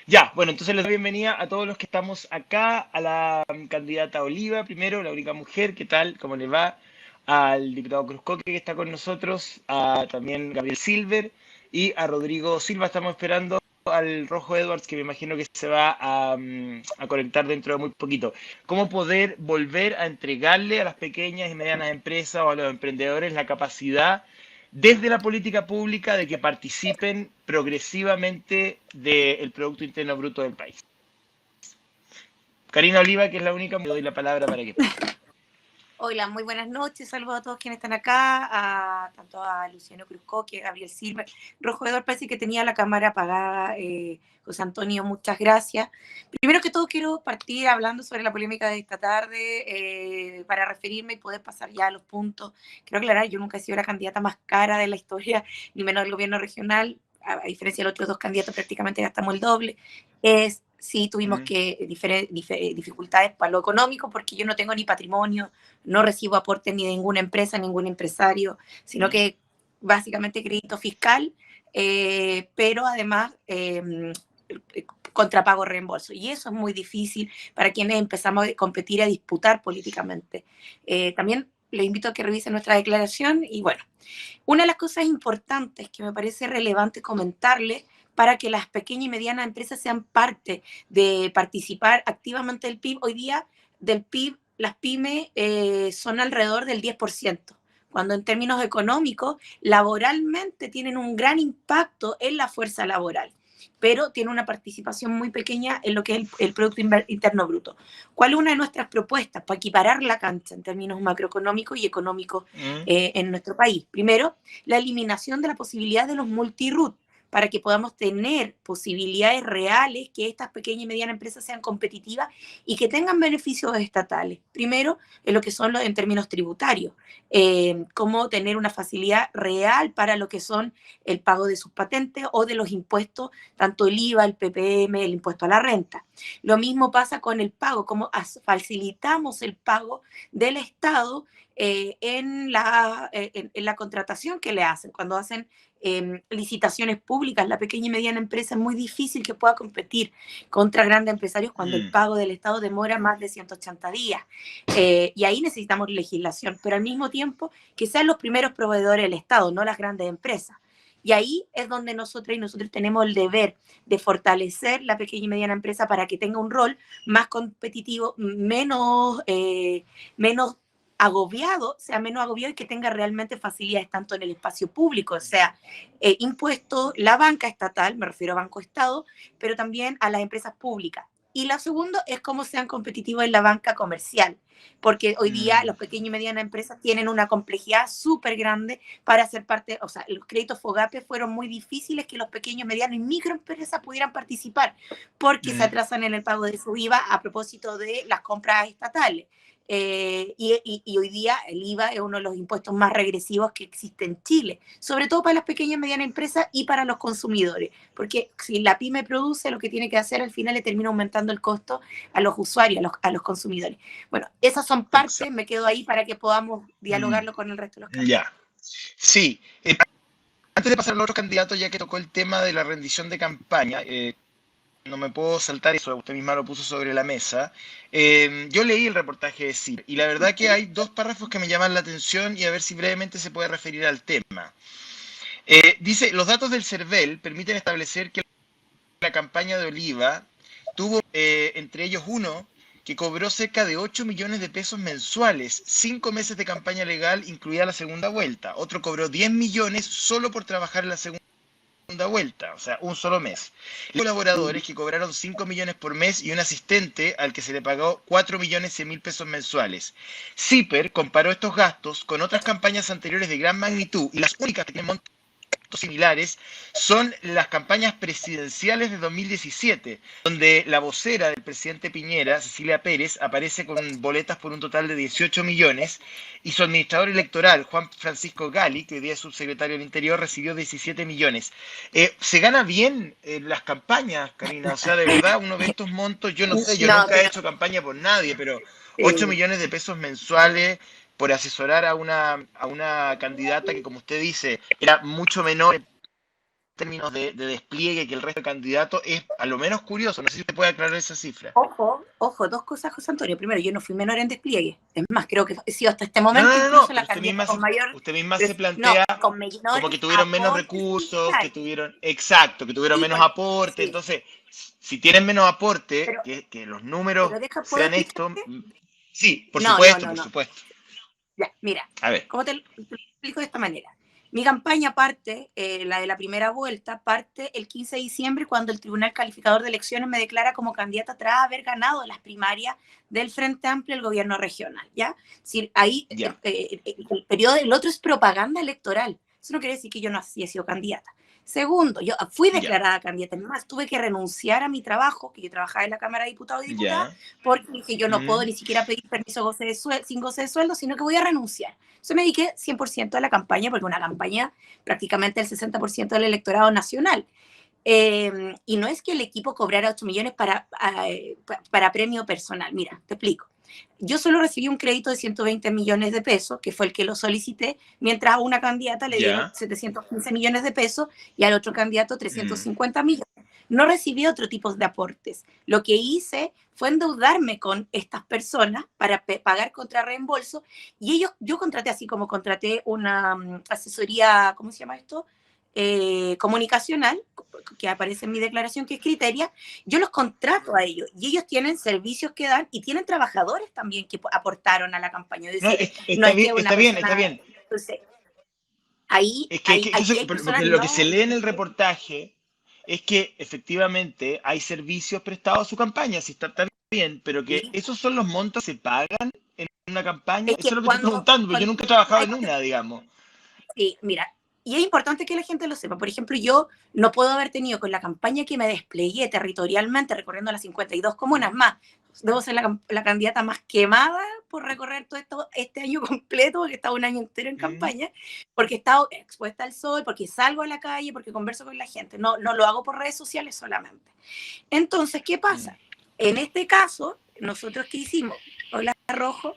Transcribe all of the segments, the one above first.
Ya, bueno, entonces les doy bienvenida a todos los que estamos acá, a la candidata Oliva, primero, la única mujer, ¿qué tal? ¿Cómo le va? Al diputado Cruzcoque que está con nosotros, a también Gabriel Silver y a Rodrigo Silva. Estamos esperando al Rojo Edwards, que me imagino que se va a conectar dentro de muy poquito. ¿Cómo poder volver a entregarle a las pequeñas y medianas empresas o a los emprendedores la capacidad desde la política pública de que participen progresivamente del Producto Interno Bruto del país? Karina Oliva, que es la única, me doy la palabra para que parte. Hola, muy buenas noches. Saludos a todos quienes están acá, tanto a Luciano Cruzcoque, a Gabriel Silva. Rojo Edward parece que tenía la cámara apagada. José Antonio, muchas gracias. Primero que todo, quiero partir hablando sobre la polémica de esta tarde para referirme y poder pasar ya a los puntos. Quiero aclarar, yo nunca he sido la candidata más cara de la historia, ni menos del gobierno regional. A diferencia de los otros dos candidatos, prácticamente gastamos el doble. Sí, tuvimos dificultades para lo económico, porque yo no tengo ni patrimonio, no recibo aportes ni de ninguna empresa, ningún empresario, sino que básicamente crédito fiscal, pero además contrapago reembolso. Y eso es muy difícil para quienes empezamos a competir, a disputar políticamente. También les invito a que revisen nuestra declaración y bueno, una de las cosas importantes que me parece relevante comentarles para que las pequeñas y medianas empresas sean parte de participar activamente del PIB. Hoy día, del PIB, las pymes son alrededor del 10%, cuando en términos económicos, laboralmente tienen un gran impacto en la fuerza laboral, pero tiene una participación muy pequeña en lo que es el Producto Interno Bruto. ¿Cuál es una de nuestras propuestas para equiparar la cancha en términos macroeconómicos y económicos en nuestro país? Primero, la eliminación de la posibilidad de los multi-root, para que podamos tener posibilidades reales, que estas pequeñas y medianas empresas sean competitivas y que tengan beneficios estatales. Primero, en lo que son en términos tributarios, cómo tener una facilidad real para lo que son el pago de sus patentes o de los impuestos, tanto el IVA, el PPM, el impuesto a la renta. Lo mismo pasa con el pago, cómo facilitamos el pago del Estado en la contratación que le hacen, cuando hacen licitaciones públicas. La pequeña y mediana empresa es muy difícil que pueda competir contra grandes empresarios cuando el pago del Estado demora más de 180 días. Y ahí necesitamos legislación, pero al mismo tiempo que sean los primeros proveedores del Estado, no las grandes empresas. Y ahí es donde nosotros tenemos el deber de fortalecer la pequeña y mediana empresa para que tenga un rol más competitivo, menos agobiado, sea menos agobiado y que tenga realmente facilidades tanto en el espacio público, o sea, impuestos, la banca estatal, me refiero a Banco Estado, pero también a las empresas públicas. Y la segunda es cómo sean competitivos en la banca comercial, porque hoy día los pequeños y medianas empresas tienen una complejidad súper grande para hacer parte, o sea, los créditos FOGAPE fueron muy difíciles que los pequeños, medianos y microempresas pudieran participar, porque se atrasan en el pago de su IVA a propósito de las compras estatales. Y hoy día el IVA es uno de los impuestos más regresivos que existe en Chile, sobre todo para las pequeñas y medianas empresas y para los consumidores, porque si la pyme produce, lo que tiene que hacer al final le termina aumentando el costo a los usuarios, a los consumidores. Bueno, esas son partes, Exacto. me quedo ahí para que podamos dialogarlo con el resto de los candidatos. Ya. Sí. Antes de pasar a los otros candidatos, ya que tocó el tema de la rendición de campaña, no me puedo saltar eso, usted misma lo puso sobre la mesa. Yo leí el reportaje de CIR y la verdad que hay dos párrafos que me llaman la atención y a ver si brevemente se puede referir al tema. Dice, los datos del CERVEL permiten establecer que la campaña de Oliva tuvo entre ellos uno que cobró cerca de 8 millones de pesos mensuales, 5 meses de campaña legal, incluida la segunda vuelta. Otro cobró 10 millones solo por trabajar en la segunda vuelta, o sea, un solo mes. Colaboradores que cobraron 5 millones por mes y un asistente al que se le pagó 4 millones 100 mil pesos mensuales. CIPER comparó estos gastos con otras campañas anteriores de gran magnitud y las únicas que tienen montos similares son las campañas presidenciales de 2017, donde la vocera del presidente Piñera, Cecilia Pérez, aparece con boletas por un total de 18 millones y su administrador electoral, Juan Francisco Gali, que hoy día es subsecretario del Interior, recibió 17 millones. Se gana bien las campañas, Karina, o sea, de verdad uno ve estos montos, yo no sé, yo No, nunca he pero hecho campaña por nadie, pero 8 eh, millones de pesos mensuales por asesorar a una candidata que, como usted dice, era mucho menor términos de despliegue que el resto de candidatos es a lo menos curioso. No sé si usted puede aclarar esa cifra. Ojo, dos cosas, José Antonio. Primero, yo no fui menor en despliegue. Es más, creo que he sido hasta este No, momento no, no, no, incluso pero la candidata con mayor... usted misma se No, plantea con menor como que tuvieron menos aportes recursos, que iniciales. tuvieron, exacto, que tuvieron Sí, menos aporte. sí, Entonces, si tienen menos aporte, pero, que los números ¿puedo sean estos, explicarte? sí, por No, supuesto, por no. supuesto. Ya, mira, A ver, ¿cómo te lo explico de esta manera? Mi campaña parte, la de la primera vuelta, parte el 15 de diciembre cuando el Tribunal Calificador de Elecciones me declara como candidata tras haber ganado las primarias del Frente Amplio del gobierno regional, ¿ya? Si ahí ya. el periodo del otro es propaganda electoral. Eso no quiere decir que yo no haya sido candidata. Segundo, yo fui Ya, declarada candidata, más tuve que renunciar a mi trabajo, que yo trabajaba en la Cámara de Diputados y Diputadas, ya. porque dije yo no puedo Mm, ni siquiera pedir permiso sin goce de sueldo, sino que voy a renunciar. Entonces me dediqué 100% a la campaña, porque una campaña prácticamente el 60% del electorado nacional. Y no es que el equipo cobrara 8 millones para premio personal. Mira, te explico. Yo solo recibí un crédito de 120 millones de pesos, que fue el que lo solicité, mientras a una candidata le dieron ya. 715 millones de pesos y al otro candidato Mm, 350 millones. No recibí otro tipo de aportes. Lo que hice fue endeudarme con estas personas para pagar contra reembolso y yo contraté así como contraté una asesoría, ¿cómo se llama esto? Comunicacional, que aparece en mi declaración, que es Criteria, yo los contrato a ellos y ellos tienen servicios que dan y tienen trabajadores también que aportaron a la campaña. Es no, decir, no está es bien, que una está bien, está persona... bien. Entonces, ahí, Es ahí, que aquí hay personas porque lo que se no... lee en el reportaje es que efectivamente hay servicios prestados a su campaña, si está bien, pero que Sí. esos son los montos que se pagan en una campaña. Es Eso es que lo que estoy preguntando, porque yo nunca he trabajado hay en una, digamos. sí, mira, y es importante que la gente lo sepa. Por ejemplo, yo no puedo haber tenido con la campaña que me desplegué territorialmente recorriendo las 52 comunas ¿Mm? más. Debo ser la candidata más quemada por recorrer todo esto este año completo, porque he estado un año entero en ¿Mm? campaña, porque he estado expuesta al sol, porque salgo a la calle, porque converso con la gente. No lo hago por redes sociales solamente. Entonces, ¿qué ¿Mm? pasa? En este caso, nosotros qué hicimos, hola Rojo,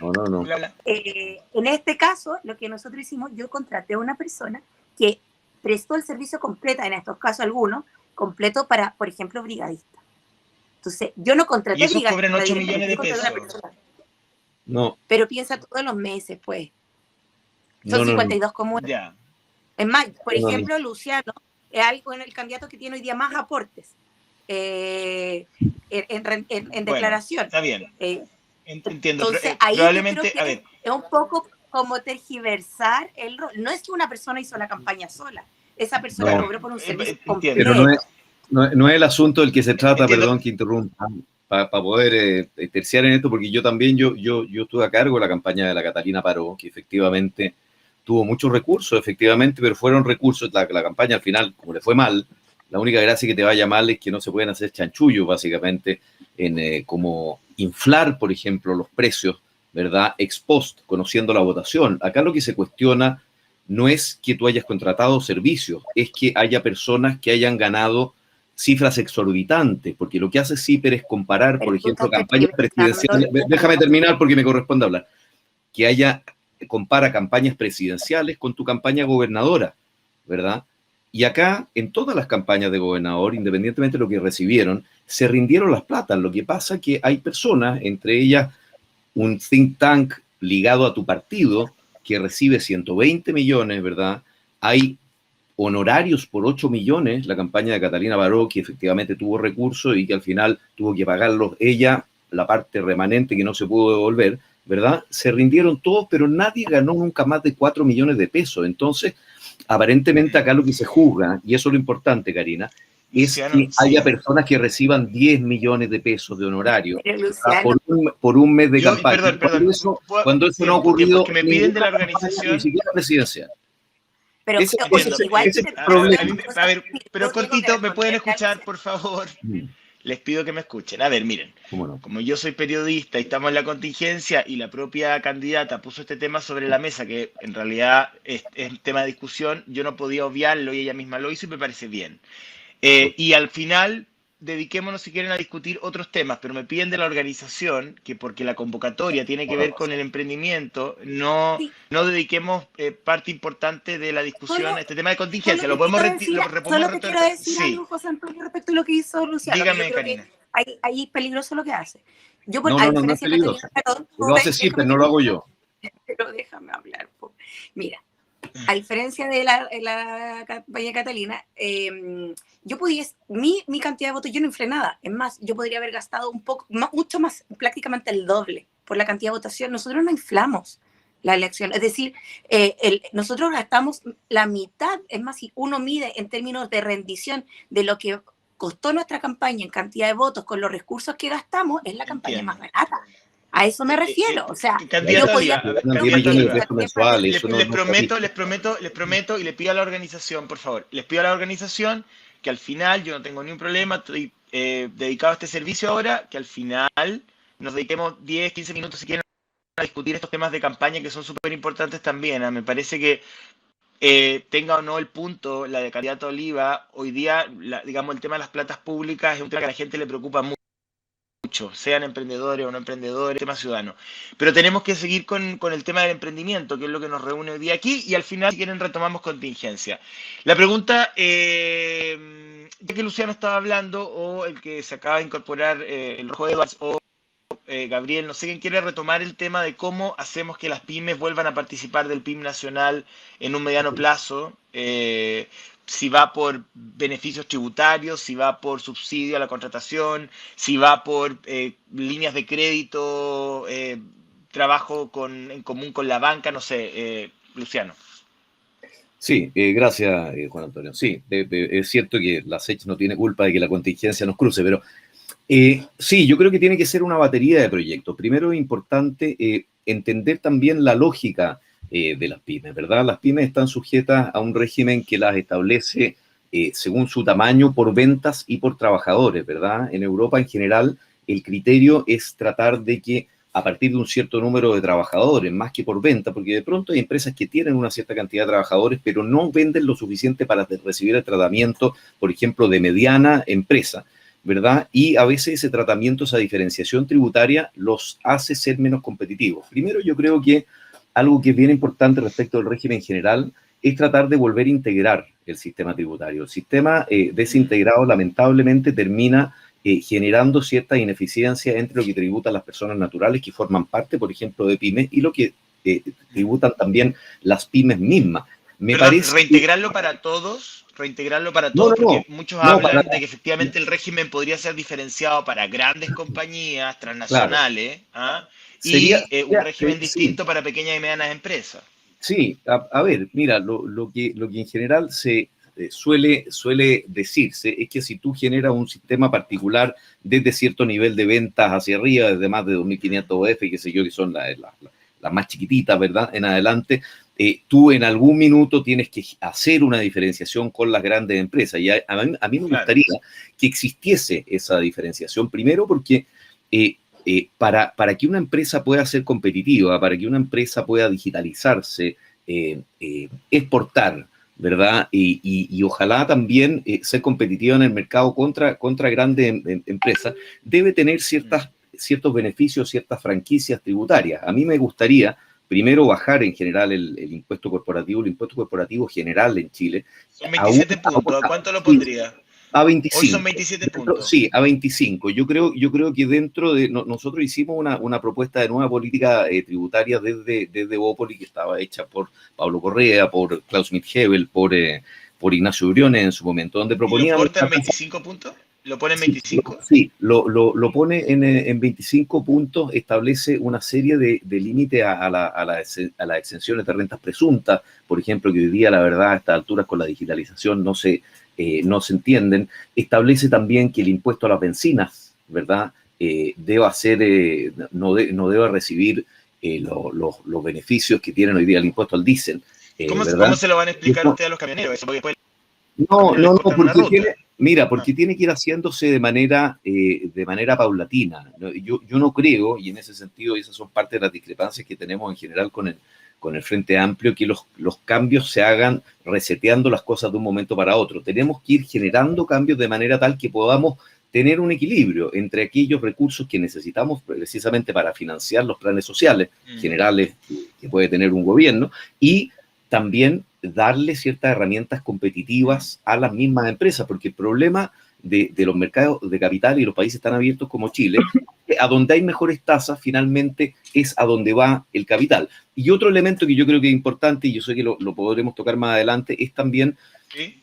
No. Bla, bla. en este caso, lo que nosotros hicimos, yo contraté a una persona que prestó el servicio completo, en estos casos algunos, completo para, por ejemplo, brigadista. Entonces, yo no Y contraté esos cobran brigadista 8 directamente, millones yo de contraté a una pesos. persona, No, pero piensa todos los meses, pues. Son no. 52 comunas. Ya. Es más, por No. ejemplo, Luciano es el candidato que tiene hoy día más aportes en Bueno, declaración. está bien. Eh, Entiendo, pero Entonces, ahí yo creo probablemente, a que ver, es un poco como tergiversar el rol. No es que una persona hizo la campaña sola, esa persona No, claro, cobró por un servicio entiendo. pero no es, completo. no es el asunto del que se trata, Entiendo. perdón que interrumpa, para poder terciar en esto, porque yo también, yo estuve a cargo de la campaña de la Catalina Paró, que efectivamente tuvo muchos recursos, efectivamente, pero fueron recursos, la campaña al final, como le fue mal, la única gracia que te vaya mal es que no se pueden hacer chanchullos, básicamente, en como inflar, por ejemplo, los precios, ¿verdad? Ex post, conociendo la votación. Acá lo que se cuestiona no es que tú hayas contratado servicios, es que haya personas que hayan ganado cifras exorbitantes, porque lo que hace CIPER es comparar, por Pero tú ejemplo, estás campañas tergiversando. presidenciales, déjame terminar porque me corresponde hablar, que compara campañas presidenciales con tu campaña gobernadora, ¿verdad? Y acá, en todas las campañas de gobernador, independientemente de lo que recibieron, se rindieron las platas. Lo que pasa es que hay personas, entre ellas un think tank ligado a tu partido, que recibe 120 millones, ¿verdad? Hay honorarios por 8 millones, la campaña de Catalina Baró, que efectivamente tuvo recursos y que al final tuvo que pagarlos ella, la parte remanente que no se pudo devolver, ¿verdad? Se rindieron todos, pero nadie ganó nunca más de 4 millones de pesos. Entonces, aparentemente acá lo que se juzga, y eso es lo importante, Karina, es Luciano, que haya sí. personas que reciban 10 millones de pesos de honorario Pero Luciano, por un mes de Yo, campaña, perdón, cuando eso no ha ocurrido porque me en piden de ninguna la campaña, ni organización. siquiera presidencial. pero Entiendo. igual Ese es el te voy a problema. dar una A cosa. ver, pero Yo tengo que cortito, ¿me pueden responderle a escuchar, Luciano. por favor? Mm, Les pido que me escuchen. A ver, miren, ¿Cómo no? como yo soy periodista y estamos en la contingencia y la propia candidata puso este tema sobre la mesa, que en realidad es tema de discusión, yo no podía obviarlo y ella misma lo hizo y me parece bien. Y al final dediquémonos si quieren a discutir otros temas, pero me piden de la organización que porque la convocatoria tiene que ver con el emprendimiento, no, Sí, no dediquemos parte importante de la discusión solo, a este tema de contingencia. Lo podemos, lo podemos solo te quiero decir sí, algo, José Antonio, respecto a lo que hizo Luciano, que yo dígame, creo que Karina. ahí es peligroso lo que hace. Yo, No, a no, no, no es diferencia de Catalina, peligroso. perdón, Lo hace siempre, déjame no lo hago terminar, yo. pero déjame hablar. Mira, a diferencia de la campaña Catalina, yo podía, mi cantidad de votos, yo no inflé nada. Es más, yo podría haber gastado un poco, mucho más, prácticamente el doble por la cantidad de votación. Nosotros no inflamos la elección. Es decir, nosotros gastamos la mitad. Es más, si uno mide en términos de rendición de lo que costó nuestra campaña en cantidad de votos con los recursos que gastamos, es la campaña más Entiendo. barata. A eso me refiero. O sea, yo Candidato podía Oliva, Que a ver, ganan 10 candidato millones de Oliva. pesos mensuales, Les, eso no, les no está prometo, visto. les prometo y le pido a la organización, por favor, les pido a la organización que al final, yo no tengo ningún problema, estoy dedicado a este servicio ahora, que al final nos dediquemos 10, 15 minutos si quieren a discutir estos temas de campaña que son súper importantes también. Me parece que tenga o no el punto, la de candidato Oliva, hoy día, digamos, el tema de las platas públicas es un tema que a la gente le preocupa mucho, sean emprendedores o no emprendedores, tema ciudadano. Pero tenemos que seguir con el tema del emprendimiento, que es lo que nos reúne hoy día aquí, y al final, si quieren, retomamos contingencia. La pregunta, ya que Luciano estaba hablando, o el que se acaba de incorporar, el Rojo Edwards, o Gabriel, no sé quién quiere retomar el tema de cómo hacemos que las pymes vuelvan a participar del PIB nacional en un mediano plazo, si va por beneficios tributarios, si va por subsidio a la contratación, si va por líneas de crédito, trabajo en común con la banca, no sé, Luciano. Sí, gracias, Juan Antonio. Sí, es cierto que la SECH no tiene culpa de que la contingencia nos cruce, pero sí, yo creo que tiene que ser una batería de proyectos. Primero es importante entender también la lógica de las pymes, ¿verdad? Las pymes están sujetas a un régimen que las establece según su tamaño por ventas y por trabajadores, ¿verdad? En Europa en general el criterio es tratar de que a partir de un cierto número de trabajadores, más que por venta, porque de pronto hay empresas que tienen una cierta cantidad de trabajadores, pero no venden lo suficiente para recibir el tratamiento, por ejemplo, de mediana empresa, ¿verdad? Y a veces ese tratamiento, esa diferenciación tributaria los hace ser menos competitivos. Primero, yo creo que algo que es bien importante respecto al régimen general es tratar de volver a integrar el sistema tributario. El sistema desintegrado lamentablemente termina generando cierta ineficiencia entre lo que tributan las personas naturales que forman parte, por ejemplo, de pymes y lo que tributan también las pymes mismas. Me Perdón, parece reintegrarlo para todos, porque muchos hablan de que efectivamente el régimen podría ser diferenciado para grandes compañías claro, transnacionales, ¿ah? sería, Y un régimen sí, distinto para pequeñas y medianas empresas. sí, a ver, mira, lo que en general se suele decirse es que si tú generas un sistema particular desde cierto nivel de ventas hacia arriba, desde más de 2.500 OF, qué sé yo, que son las más chiquititas, ¿verdad? En adelante, tú en algún minuto tienes que hacer una diferenciación con las grandes empresas. Y a mí me gustaría que existiese esa diferenciación, primero porque para que una empresa pueda ser competitiva, para que una empresa pueda digitalizarse, exportar, ¿verdad? Y ojalá también ser competitiva en el mercado contra grandes empresas, debe tener ciertos beneficios, ciertas franquicias tributarias. A mí me gustaría, primero, bajar en general el impuesto corporativo general en Chile. Son 27 puntos, ¿a cuánto lo pondría? A 25. Hoy son 27 puntos. Sí, a 25. Yo creo que dentro de... nosotros hicimos una propuesta de nueva política tributaria desde Bópoli, que estaba hecha por Pablo Correa, por Klaus Schmidt-Hebel, por Ignacio Briones en su momento, donde proponíamos... ¿Y lo corta en 25 puntos? ¿Lo pone en 25? Sí, lo pone en 25 puntos, establece una serie de límites a las exenciones de rentas presuntas, por ejemplo, que hoy día, la verdad, a estas alturas con la digitalización no se entienden. Establece también que el impuesto a las bencinas, ¿verdad?, no deba recibir los beneficios que tienen hoy día el impuesto al diésel. ¿Cómo se lo van a explicar ustedes a los camioneros? Eso, porque después no, porque tiene que ir haciéndose de manera paulatina. Yo no creo, y en ese sentido, y esas son parte de las discrepancias que tenemos en general con el Frente Amplio, que los cambios se hagan reseteando las cosas de un momento para otro. Tenemos que ir generando cambios de manera tal que podamos tener un equilibrio entre aquellos recursos que necesitamos precisamente para financiar los planes sociales generales que puede tener un gobierno y también darle ciertas herramientas competitivas a las mismas empresas, porque el problema de los mercados de capital y los países tan abiertos como Chile, a donde hay mejores tasas, finalmente es a donde va el capital. Y otro elemento que yo creo que es importante, y yo sé que lo podremos tocar más adelante, es también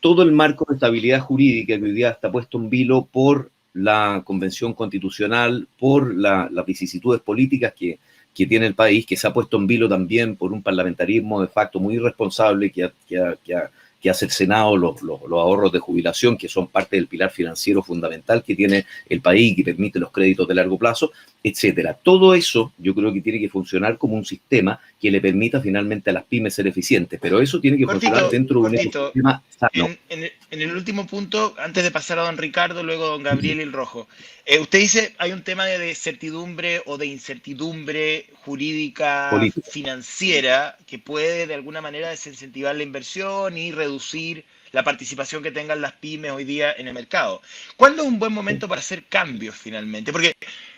todo el marco de estabilidad jurídica que hoy día está puesto en vilo por la Convención Constitucional, por las vicisitudes políticas que tiene el país, que se ha puesto en vilo también por un parlamentarismo de facto muy irresponsable que ha cercenado los ahorros de jubilación, que son parte del pilar financiero fundamental que tiene el país, que permite los créditos de largo plazo, etcétera. Todo eso yo creo que tiene que funcionar como un sistema que le permita finalmente a las pymes ser eficientes, pero eso tiene que funcionar dentro de un sistema sano. En el último punto, antes de pasar a don Ricardo, luego don Gabriel y el Rojo, usted dice hay un tema de certidumbre o de incertidumbre jurídica, financiera, que puede de alguna manera desincentivar la inversión y reducir la participación que tengan las pymes hoy día en el mercado. ¿Cuándo es un buen momento para hacer cambios finalmente? Porque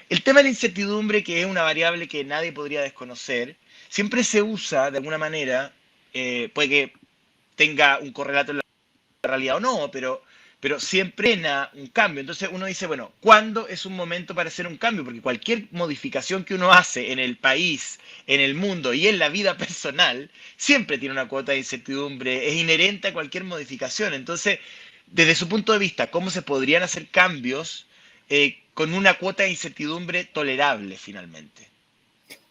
el tema de la incertidumbre, que es una variable que nadie podría desconocer, siempre se usa de alguna manera, puede que tenga un correlato en la realidad o no, pero siempre un cambio. Entonces uno dice, bueno, ¿cuándo es un momento para hacer un cambio? Porque cualquier modificación que uno hace en el país, en el mundo y en la vida personal, siempre tiene una cuota de incertidumbre, es inherente a cualquier modificación. Entonces, desde su punto de vista, ¿cómo se podrían hacer cambios con una cuota de incertidumbre tolerable finalmente?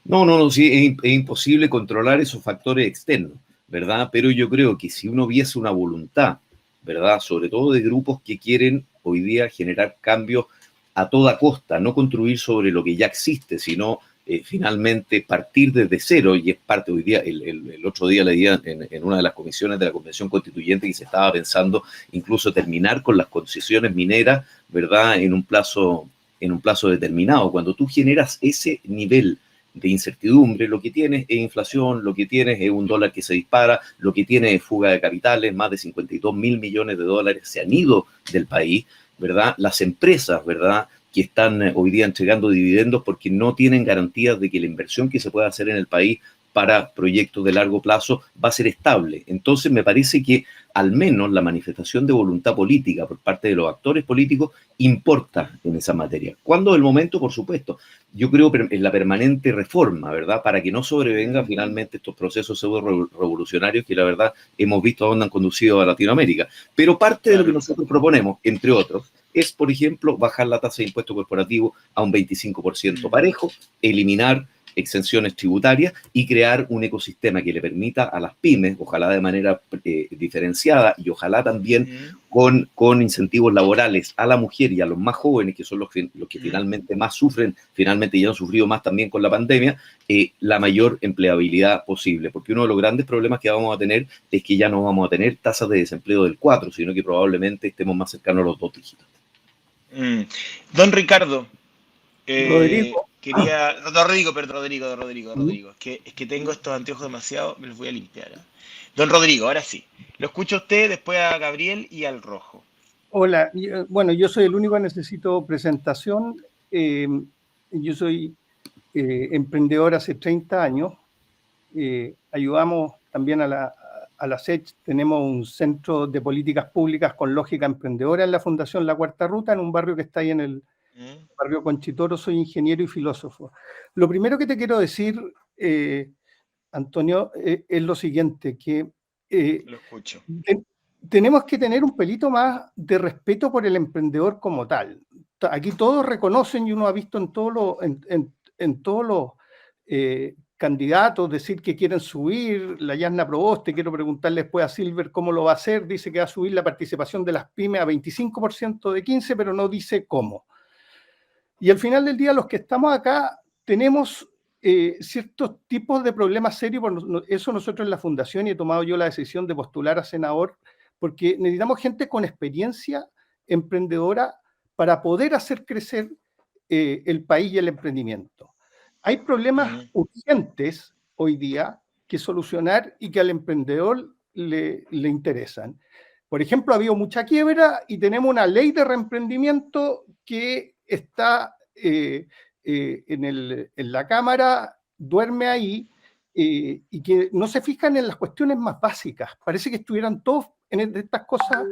No, sí, es imposible controlar esos factores externos, ¿verdad? Pero yo creo que si uno viese una voluntad, ¿verdad? Sobre todo de grupos que quieren hoy día generar cambios a toda costa, no construir sobre lo que ya existe, sino finalmente partir desde cero, y es parte hoy día, el otro día leía en una de las comisiones de la Convención Constituyente que se estaba pensando incluso terminar con las concesiones mineras, ¿verdad? En un plazo determinado. Cuando tú generas ese nivel de incertidumbre, lo que tienes es inflación, lo que tienes es un dólar que se dispara, lo que tienes es fuga de capitales, más de 52.000 millones de dólares se han ido del país, ¿verdad? Las empresas, ¿verdad?, que están hoy día entregando dividendos porque no tienen garantías de que la inversión que se pueda hacer en el país para proyectos de largo plazo va a ser estable. Entonces me parece que al menos la manifestación de voluntad política por parte de los actores políticos importa en esa materia. ¿Cuándo es el momento? Por supuesto. Yo creo en la permanente reforma, ¿verdad? Para que no sobrevengan finalmente estos procesos pseudo-revolucionarios que la verdad hemos visto a dónde han conducido a Latinoamérica. Pero parte de lo que nosotros proponemos, entre otros, es, por ejemplo, bajar la tasa de impuesto corporativo a un 25% parejo, eliminar exenciones tributarias y crear un ecosistema que le permita a las pymes, ojalá de manera diferenciada y ojalá también con incentivos laborales a la mujer y a los más jóvenes, que son los que finalmente más sufren, finalmente ya han sufrido más también con la pandemia, la mayor empleabilidad posible. Porque uno de los grandes problemas que vamos a tener es que ya no vamos a tener tasas de desempleo del 4, sino que probablemente estemos más cercanos a los 2 dígitos. Don Ricardo, Rodrigo. Rodrigo. Es que tengo estos anteojos demasiado, me los voy a limpiar. Don Rodrigo, ahora sí. Lo escucho a usted, después a Gabriel y al Rojo. Hola, bueno, yo soy el único que necesito presentación. Yo soy emprendedor hace 30 años. Ayudamos también a la SECH. Tenemos un centro de políticas públicas con lógica emprendedora en la Fundación La Cuarta Ruta, en un barrio que está ahí en el barrio Conchitoro. Soy ingeniero y filósofo. Lo primero que te quiero decir, Antonio, es lo siguiente, que lo escucho. Tenemos que tener un pelito más de respeto por el emprendedor como tal. Aquí todos reconocen, y uno ha visto en todos los candidatos decir que quieren subir. La Yasna Proboste, quiero preguntarle después a Silver cómo lo va a hacer. Dice que va a subir la participación de las pymes a 25% de 15%, pero no dice cómo. Y al final del día, los que estamos acá tenemos ciertos tipos de problemas serios. Por eso nosotros en la Fundación, y he tomado yo la decisión de postular a senador, porque necesitamos gente con experiencia emprendedora para poder hacer crecer el país y el emprendimiento. Hay problemas urgentes hoy día que solucionar y que al emprendedor le interesan. Por ejemplo, ha habido mucha quiebra y tenemos una ley de reemprendimiento que está en la Cámara, duerme ahí, y que no se fijan en las cuestiones más básicas. Parece que estuvieran todos en estas cosas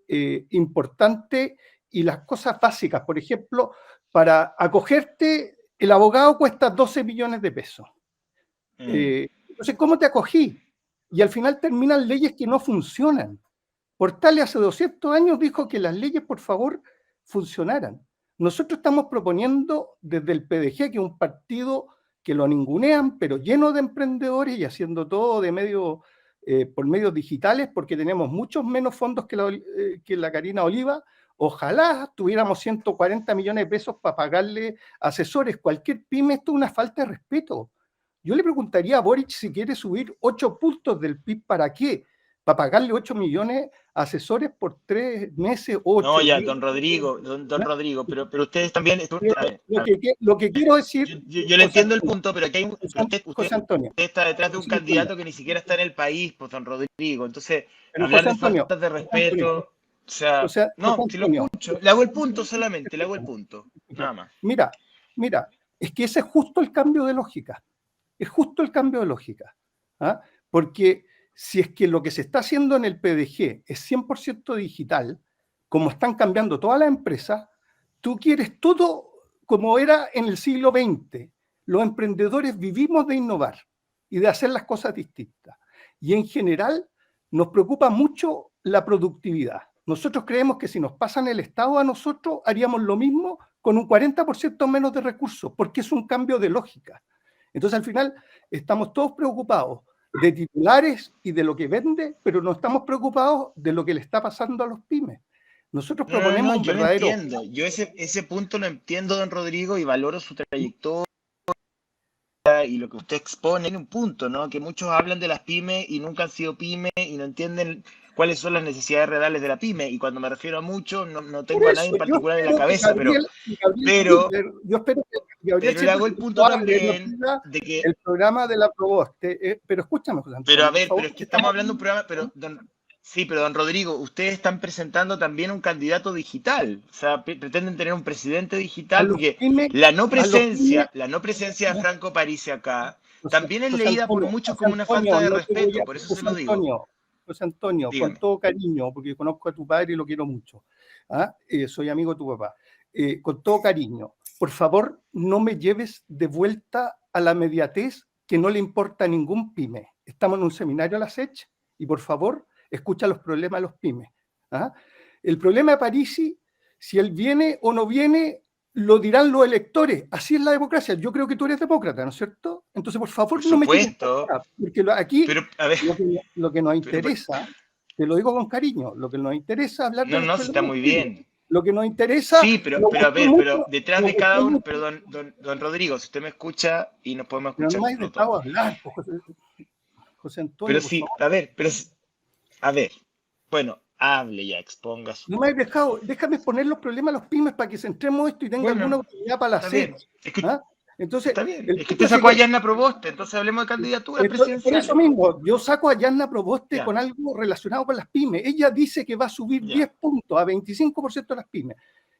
importantes y las cosas básicas. Por ejemplo, para acogerte, el abogado cuesta 12 millones de pesos. Entonces, ¿cómo te acogí? Y al final terminan leyes que no funcionan. Portales hace 200 años dijo que las leyes, por favor, funcionaran. Nosotros estamos proponiendo desde el PDG, que es un partido que lo ningunean, pero lleno de emprendedores y haciendo todo de por medios digitales, porque tenemos muchos menos fondos que la Karina Oliva. Ojalá tuviéramos 140 millones de pesos para pagarle asesores. Cualquier pyme, esto es una falta de respeto. Yo le preguntaría a Boric si quiere subir 8 puntos del PIB, ¿para qué? ¿Para pagarle 8 millones a asesores por 3 meses? 8, no, ya, 10, don Rodrigo, don Rodrigo, pero ustedes también... Lo que quiero decir... Yo le entiendo el punto, pero aquí hay José Antonio, usted está detrás de un José Antonio, candidato que ni siquiera está en el país, pues don Rodrigo. Entonces, pero hablar José de Antonio, faltas de respeto, o sea, José no, si lo Antonio, escucho, le hago el punto solamente, le hago el punto, nada más. mira, es que ese es justo el cambio de lógica. Es justo el cambio de lógica. ¿Ah? Porque si es que lo que se está haciendo en el PDG es 100% digital, como están cambiando todas las empresas, tú quieres todo como era en el siglo XX. Los emprendedores vivimos de innovar y de hacer las cosas distintas. Y en general nos preocupa mucho la productividad. Nosotros creemos que si nos pasan el Estado a nosotros, haríamos lo mismo con un 40% menos de recursos, porque es un cambio de lógica. Entonces, al final, estamos todos preocupados de titulares y de lo que vende, pero no estamos preocupados de lo que le está pasando a los pymes. Nosotros proponemos un yo verdadero... lo entiendo. Yo ese punto lo entiendo, don Rodrigo, y valoro su trayectoria y lo que usted expone. En un punto, ¿no? Que muchos hablan de las pymes y nunca han sido pymes y no entienden cuáles son las necesidades reales de la pyme. Y cuando me refiero a muchos, no tengo a nadie en particular en la cabeza, pero yo espero que Gabriel le hago el punto también de que... el programa de la Proboste, pero escúchame, José Antonio, pero a ver, pero es que estamos hablando de un programa, pero sí, pero don Rodrigo, ustedes están presentando también un candidato digital, o sea, pretenden tener un presidente digital, porque la no presencia de Franco Parisi acá también es leída por muchos como una falta de respeto, por eso se lo digo. José Antonio, dígame. Con todo cariño, porque conozco a tu padre y lo quiero mucho, soy amigo de tu papá, con todo cariño, por favor, no me lleves de vuelta a la mediatez que no le importa a ningún pyme. Estamos en un seminario a la SECH y por favor, escucha los problemas de los pymes. El problema de Parisi, si él viene o no viene, lo dirán los electores. Así es la democracia. Yo creo que tú eres demócrata, ¿no es cierto? Entonces, por favor, no me lleves, porque aquí pero, a ver, lo que nos interesa, te lo digo con cariño, lo que nos interesa hablar de no, está muy bien. Lo que nos interesa... Sí, pero a ver, pero detrás de cada uno... Pero don Rodrigo, si usted me escucha y nos podemos escuchar... Pero no me has dejado hablar, José Antonio. Pero sí, a ver, bueno, hable ya, exponga su... No me has dejado, déjame exponer los problemas a los pymes para que centremos esto y tenga alguna utilidad para la SED. Entonces, está bien, es que usted sacó a Yanna Proboste, entonces hablemos de candidaturas presidenciales. Por eso mismo, yo saco a Yanna Proboste con algo relacionado con las pymes. Ella dice que va a subir 10 puntos a 25% de las pymes.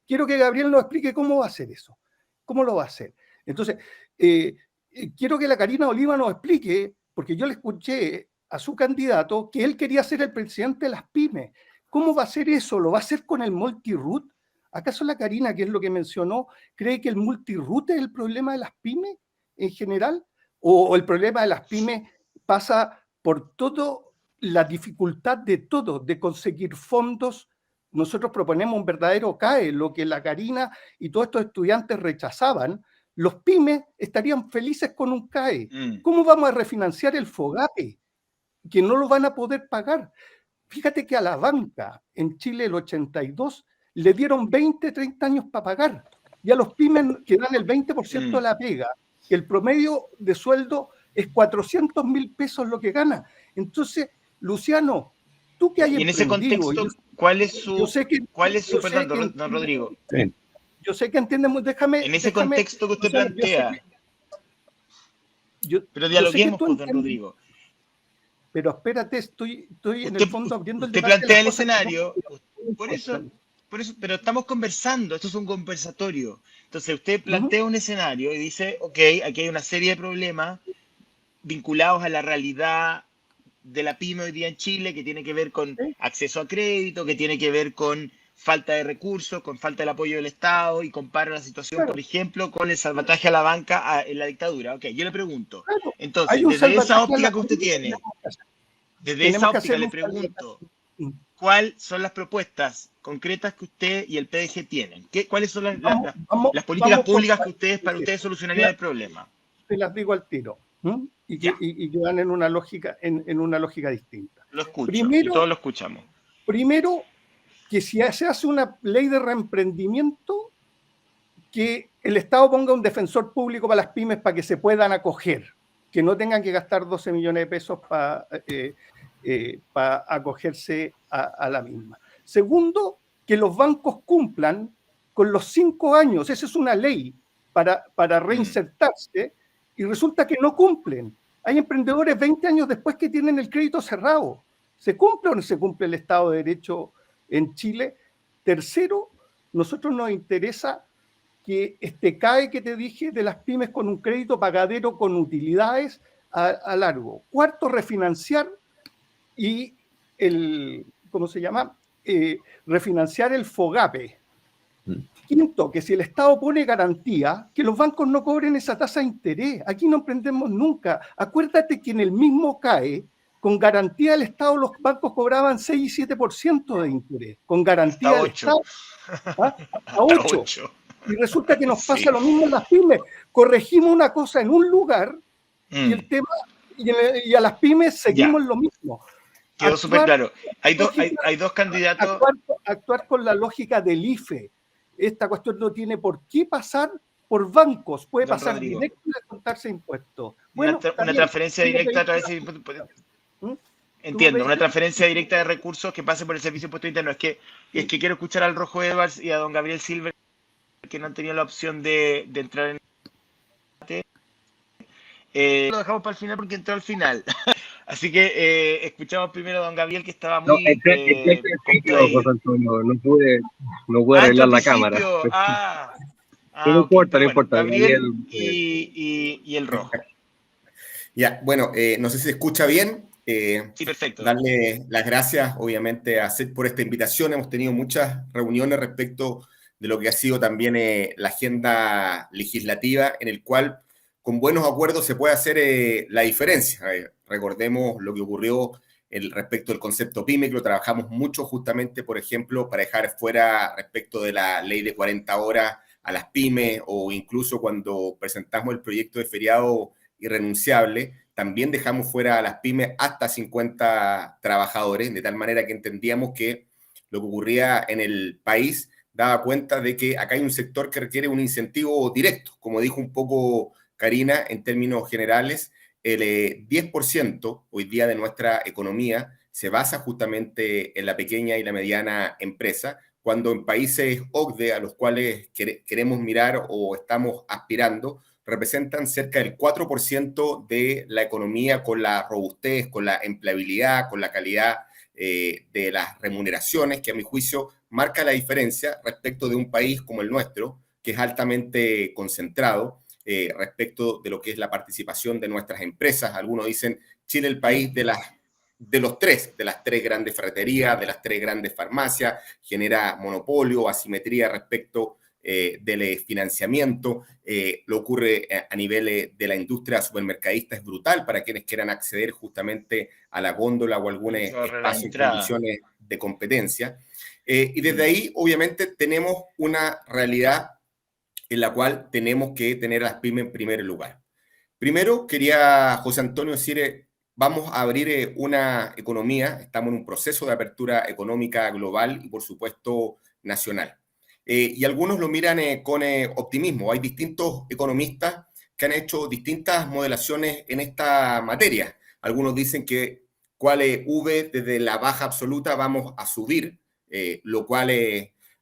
Quiero que Gabriel nos explique cómo va a hacer eso. ¿Cómo lo va a hacer? Entonces, quiero que la Karina Oliva nos explique, porque yo le escuché a su candidato que él quería ser el presidente de las pymes. ¿Cómo va a hacer eso? ¿Lo va a hacer con el multiroot? ¿Acaso la Karina, que es lo que mencionó, cree que el multiroot es el problema de las pymes en general? ¿O el problema de las pymes pasa por toda la dificultad de todo, de conseguir fondos? Nosotros proponemos un verdadero CAE, lo que la Karina y todos estos estudiantes rechazaban. Los pymes estarían felices con un CAE. ¿Cómo vamos a refinanciar el FOGAPE? Que no lo van a poder pagar. Fíjate que a la banca en Chile el 82 le dieron 20, 30 años para pagar. Y a los pymes que dan el 20% de la pega, que el promedio de sueldo es 400.000 pesos lo que gana. Entonces, Luciano, tú que hay en ese contexto, ¿cuál es su perdón, don Rodrigo? Sí. Yo sé que entiendes, déjame... En ese contexto que usted plantea. Pero dialoguemos con don Rodrigo. Pero espérate, estoy en el fondo abriendo el debate. Usted plantea el escenario, por eso... por eso, pero estamos conversando, esto es un conversatorio. Entonces usted plantea un escenario y dice, ok, aquí hay una serie de problemas vinculados a la realidad de la pyme hoy día en Chile, que tiene que ver con ¿sí? acceso a crédito, que tiene que ver con falta de recursos, con falta del apoyo del Estado, y compara la situación, Claro, por ejemplo, con el salvataje a la banca en la dictadura. Ok, yo le pregunto, claro. Hay entonces, un desde esa salvataje a óptica la que usted pyme, tiene, desde esa tenemos que óptica hacer le un salvataje. pregunto, ¿cuáles son las propuestas concretas que usted y el PDG tienen? ¿Cuáles son las políticas Vamos por públicas que para partes. ustedes solucionarían el problema? Te las digo al tiro. Ya, Y que van en una lógica, en una lógica distinta. lo escucho y todos Primero, lo escuchamos. primero, que si se hace una ley de reemprendimiento, que el Estado ponga un defensor público para las pymes para que se puedan acoger, que no tengan que gastar 12 millones de pesos para acogerse a la misma. Segundo, que los bancos cumplan con los 5 años, esa es una ley para reinsertarse, y resulta que no cumplen. Hay emprendedores 20 años después que tienen el crédito cerrado. ¿Se cumple o no se cumple el Estado de Derecho en Chile? Tercero, nosotros nos interesa que este CAE que te dije de las pymes con un crédito pagadero con utilidades a largo. Cuarto, refinanciar y ¿cómo se llama? Refinanciar el FOGAPE. Quinto, que si el Estado pone garantía, que los bancos no cobren esa tasa de interés. Aquí no emprendemos nunca. Acuérdate que en el mismo CAE, con garantía del Estado, los bancos cobraban 6 y 7% de interés. Con garantía Hasta del 8. Estado, a Hasta 8. 8. Y resulta que nos pasa Sí. lo mismo en las pymes. Corregimos una cosa en un lugar y el tema y a las pymes seguimos Ya, lo mismo. quedó súper Actuar, claro. Hay dos candidatos. actuar con la lógica del IFE. Esta cuestión no tiene por qué pasar por bancos, puede Don pasar Rodrigo, directo y descontarse impuestos. Bueno, está una bien. transferencia directa a través de... ¿Mm? ¿Tú me Entiendo, una pediste? transferencia directa de recursos que pase por el servicio de impuesto interno. Es que quiero escuchar al Rojo Edwards y a don Gabriel Silver, que no han tenido la opción de entrar en el debate. Lo dejamos para el final porque entró al final. Así que escuchamos primero a don Gabriel, que estaba No, muy entré al principio, José contraído. Antonio, no pude Entró arreglar al la cámara. principio. Pero no Ok, importa, pero no bueno, importa. Gabriel Gabriel, y el Rojo. Ya, bueno, no sé si se escucha bien. Sí, perfecto. Darle las gracias, obviamente, a Seth por esta invitación. Hemos tenido muchas reuniones respecto de lo que ha sido también la agenda legislativa, en el cual con buenos acuerdos se puede hacer la diferencia. Recordemos lo que ocurrió respecto del concepto PYME, que lo trabajamos mucho justamente, por ejemplo, para dejar fuera respecto de la ley de 40 horas a las pymes, o incluso cuando presentamos el proyecto de feriado irrenunciable, también dejamos fuera a las pymes hasta 50 trabajadores, de tal manera que entendíamos que lo que ocurría en el país daba cuenta de que acá hay un sector que requiere un incentivo directo. Como dijo un poco Karina, en términos generales, el 10% hoy día de nuestra economía se basa justamente en la pequeña y la mediana empresa, cuando en países OCDE a los cuales queremos mirar o estamos aspirando, representan cerca del 4% de la economía, con la robustez, con la empleabilidad, con la calidad de las remuneraciones, que a mi juicio marca la diferencia respecto de un país como el nuestro, que es altamente concentrado respecto de lo que es la participación de nuestras empresas. Algunos dicen Chile el país de las tres grandes ferreterías, de las 3 grandes farmacias, genera monopolio, asimetría respecto del financiamiento. Lo ocurre a nivel de la industria supermercadista, es brutal para quienes quieran acceder justamente a la góndola o algún espacio en condiciones de competencia. Y desde ahí, obviamente, tenemos una realidad en la cual tenemos que tener a las pymes en primer lugar. Primero, quería, José Antonio, decir, vamos a abrir una economía, estamos en un proceso de apertura económica global y, por supuesto, nacional. Y algunos lo miran con optimismo. Hay distintos economistas que han hecho distintas modelaciones en esta materia. Algunos dicen que cuál es V desde la baja absoluta vamos a subir, lo cual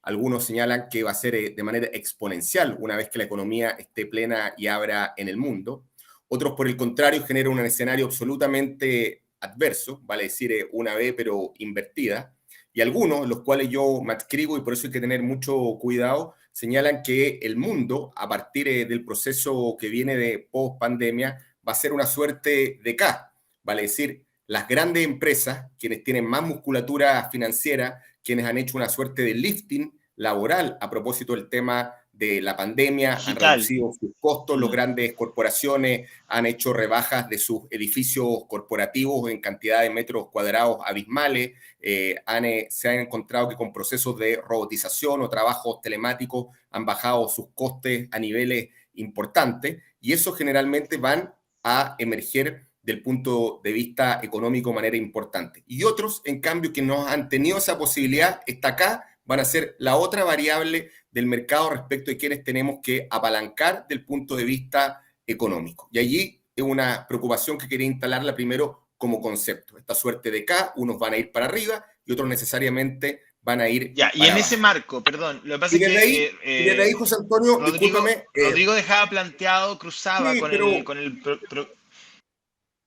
algunos señalan que va a ser de manera exponencial una vez que la economía esté plena y abra en el mundo. Otros, por el contrario, generan un escenario absolutamente adverso, vale decir una V, pero invertida. Y algunos, los cuales yo me adscribo y por eso hay que tener mucho cuidado, señalan que el mundo, a partir del proceso que viene de post-pandemia, va a ser una suerte de K, vale decir, las grandes empresas, quienes tienen más musculatura financiera, quienes han hecho una suerte de lifting laboral a propósito del tema de la pandemia, han reducido sus costos, las grandes corporaciones han hecho rebajas de sus edificios corporativos en cantidad de metros cuadrados abismales, se han encontrado que con procesos de robotización o trabajos telemáticos han bajado sus costes a niveles importantes, y eso generalmente van a emerger del punto de vista económico de manera importante. Y otros, en cambio, que no han tenido esa posibilidad, está acá, van a ser la otra variable del mercado respecto de quienes tenemos que apalancar del punto de vista económico. Y allí es una preocupación que quería instalarla primero como concepto. Esta suerte de K, unos van a ir para arriba y otros necesariamente van a ir ya, y en ese marco, perdón, lo que pasa y desde es que... ahí, desde ahí, José Antonio, discúlpame. Rodrigo dejaba planteado, cruzaba sí, con el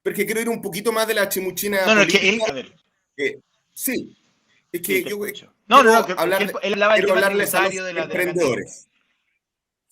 porque quiero ir un poquito más de la chimuchina no, política. Es que él, a ver. Sí, es que sí, yo él hablaba del quiero tema hablarles a los tributario de la emprendedores.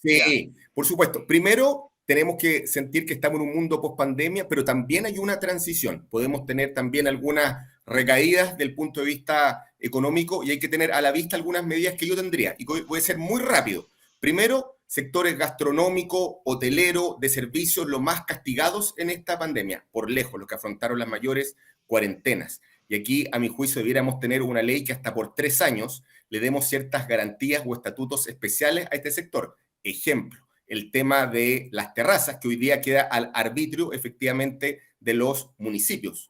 Sí, por supuesto. Primero, tenemos que sentir que estamos en un mundo post-pandemia, pero también hay una transición. Podemos tener también algunas recaídas del punto de vista económico y hay que tener a la vista algunas medidas que yo tendría. Y voy a ser muy rápido. Primero, sectores gastronómico, hotelero, de servicios, los más castigados en esta pandemia, por lejos, los que afrontaron las mayores cuarentenas. Y aquí, a mi juicio, debiéramos tener una ley que hasta por 3 años le demos ciertas garantías o estatutos especiales a este sector. Ejemplo, el tema de las terrazas, que hoy día queda al arbitrio, efectivamente, de los municipios.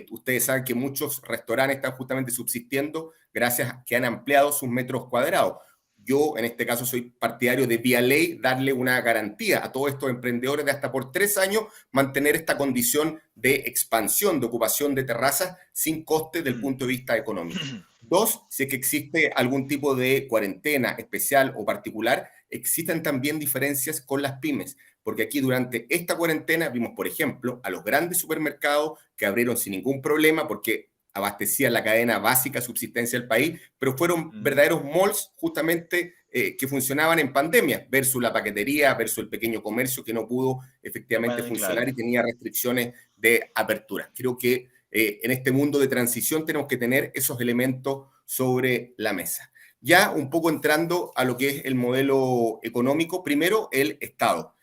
Ustedes saben que muchos restaurantes están justamente subsistiendo gracias a que han ampliado sus metros cuadrados. Yo, en este caso, soy partidario de vía ley darle una garantía a todos estos emprendedores de hasta por 3 años mantener esta condición de expansión, de ocupación de terrazas sin coste del punto de vista económico. 2, si es que existe algún tipo de cuarentena especial o particular, existen también diferencias con las pymes, porque aquí durante esta cuarentena vimos, por ejemplo, a los grandes supermercados que abrieron sin ningún problema porque abastecían la cadena básica de subsistencia del país, pero fueron verdaderos malls justamente que funcionaban en pandemia, versus la paquetería, versus el pequeño comercio que no pudo efectivamente funcionar, claro, y tenía restricciones de apertura. Creo que en este mundo de transición tenemos que tener esos elementos sobre la mesa. Ya un poco entrando a lo que es el modelo económico, primero el Estado.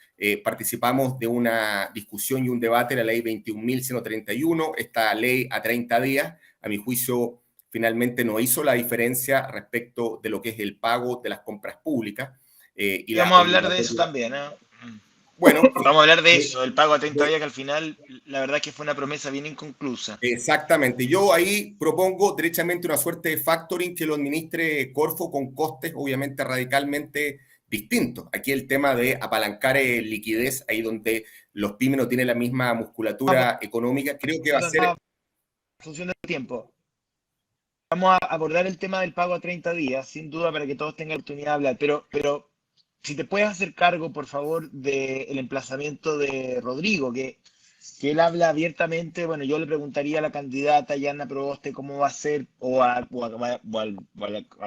Participamos de una discusión y un debate de la ley 21.131, esta ley a 30 días, a mi juicio, finalmente no hizo la diferencia respecto de lo que es el pago de las compras públicas. Y vamos a hablar de eso también, ¿no? Bueno, vamos a hablar de eso, el pago a 30 días, que al final la verdad es que fue una promesa bien inconclusa. Exactamente. Yo ahí propongo derechamente una suerte de factoring que lo administre Corfo con costes obviamente radicalmente distintos. Aquí el tema de apalancar liquidez, ahí donde los pymes no tienen la misma musculatura económica, creo que va a ser... Función del tiempo. Vamos a abordar el tema del pago a 30 días, sin duda, para que todos tengan la oportunidad de hablar, pero si te puedes hacer cargo, por favor, del emplazamiento de Rodrigo, que él habla abiertamente. Bueno, yo le preguntaría a la candidata Yana Proboste cómo va a ser, o al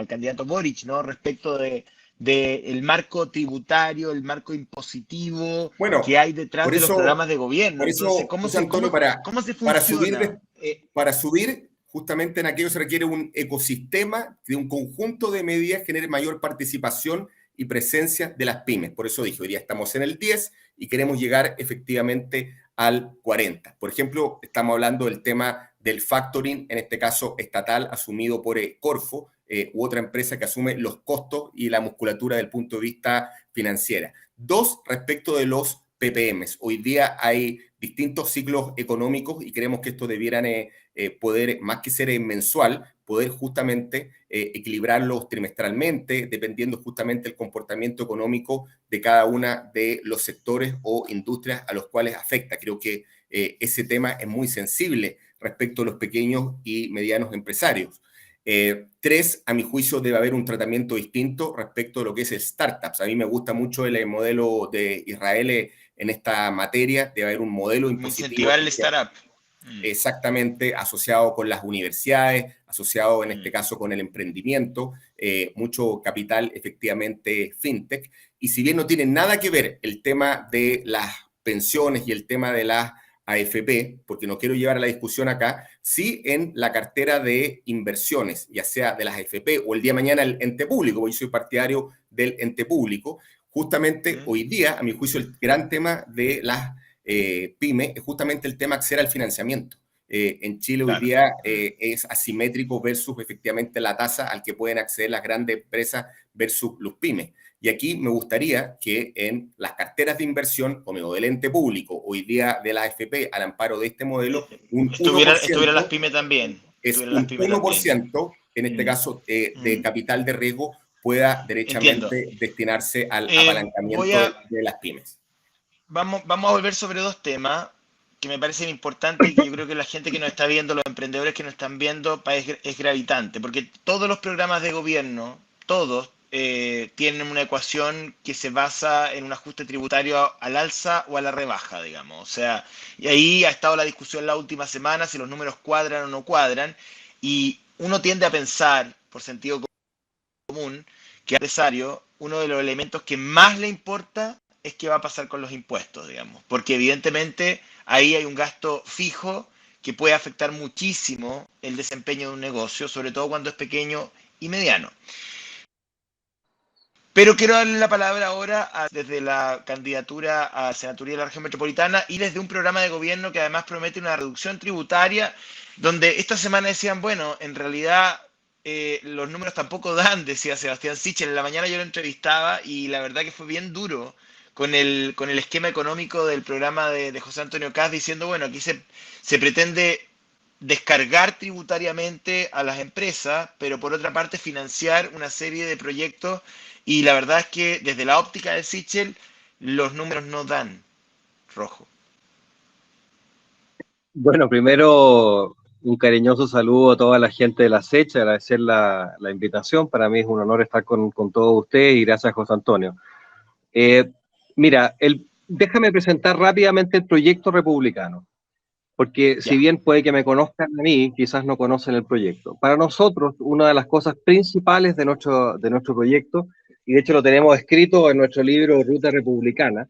candidato Boric, ¿no? Respecto del marco tributario, el marco impositivo, bueno, que hay detrás de los programas de gobierno. Por eso, entonces, ¿cómo se funciona? Para subir, justamente en aquello se requiere un ecosistema de un conjunto de medidas que genere mayor participación y presencia de las pymes. Por eso dije, hoy día estamos en el 10 y queremos llegar efectivamente al 40. Por ejemplo, estamos hablando del tema del factoring, en este caso estatal, asumido por Corfo, u otra empresa que asume los costos y la musculatura del punto de vista financiera. 2, respecto de los PPMs. Hoy día hay distintos ciclos económicos y creemos que esto debieran poder, más que ser mensual, poder justamente equilibrarlos trimestralmente, dependiendo justamente del comportamiento económico de cada una de los sectores o industrias a los cuales afecta. Creo que ese tema es muy sensible respecto a los pequeños y medianos empresarios. 3, a mi juicio, debe haber un tratamiento distinto respecto a lo que es startups. A mí me gusta mucho el modelo de Israel en esta materia. Debe haber un modelo impositivo. Incentivar el startup. exactamente asociado con las universidades, asociado en este caso con el emprendimiento, mucho capital efectivamente fintech, y si bien no tiene nada que ver el tema de las pensiones y el tema de las AFP, porque no quiero llevar a la discusión acá, sí en la cartera de inversiones, ya sea de las AFP o el día de mañana el ente público, porque yo soy partidario del ente público. Justamente hoy día, a mi juicio, el gran tema de las pyme es justamente el tema acceder al financiamiento. En Chile hoy día es asimétrico versus efectivamente la tasa al que pueden acceder las grandes empresas versus los pymes. Y aquí me gustaría que en las carteras de inversión, como del ente público, hoy día de la AFP, al amparo de este modelo, un 1%, estuviera las pymes también. Es un 1%, en este caso, de capital de riesgo pueda derechamente destinarse al apalancamiento de las pymes. Vamos a volver sobre dos temas que me parecen importantes y que yo creo que la gente que nos está viendo, los emprendedores que nos están viendo, es gravitante, porque todos los programas de gobierno, todos, tienen una ecuación que se basa en un ajuste tributario al alza o a la rebaja, digamos. O sea, y ahí ha estado la discusión la última semana, si los números cuadran o no cuadran, y uno tiende a pensar, por sentido común, que al empresario uno de los elementos que más le importa es qué va a pasar con los impuestos, digamos, porque evidentemente ahí hay un gasto fijo que puede afectar muchísimo el desempeño de un negocio, sobre todo cuando es pequeño y mediano. Pero quiero darle la palabra ahora desde la candidatura a Senaturía de la Región Metropolitana y desde un programa de gobierno que además promete una reducción tributaria, donde esta semana decían, bueno, en realidad los números tampoco dan, decía Sebastián Sichel. En la mañana yo lo entrevistaba y la verdad que fue bien duro con el esquema económico del programa de José Antonio Kast, diciendo, bueno, aquí se pretende descargar tributariamente a las empresas, pero por otra parte financiar una serie de proyectos, y la verdad es que desde la óptica de Sichel los números no dan rojo. Bueno, primero un cariñoso saludo a toda la gente de La Secha, agradecer la invitación. Para mí es un honor estar con todos ustedes y gracias, José Antonio. Mira, déjame presentar rápidamente el proyecto republicano, porque si bien puede que me conozcan a mí, quizás no conocen el proyecto. Para nosotros, una de las cosas principales de nuestro proyecto, y de hecho lo tenemos escrito en nuestro libro Ruta Republicana,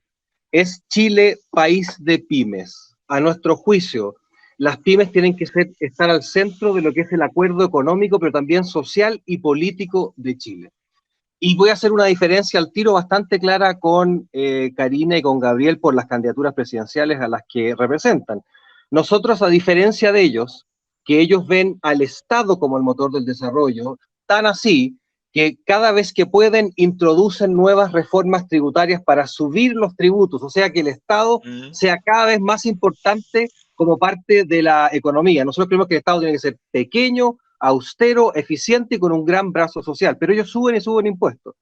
es Chile, país de pymes. A nuestro juicio, las pymes tienen que estar al centro de lo que es el acuerdo económico, pero también social y político de Chile. Y voy a hacer una diferencia al tiro bastante clara con Karina y con Gabriel por las candidaturas presidenciales a las que representan. Nosotros, a diferencia de ellos, que ellos ven al Estado como el motor del desarrollo, tan así que cada vez que pueden introducen nuevas reformas tributarias para subir los tributos, o sea que el Estado sea cada vez más importante como parte de la economía. Nosotros creemos que el Estado tiene que ser pequeño, austero, eficiente y con un gran brazo social, pero ellos suben y suben impuestos.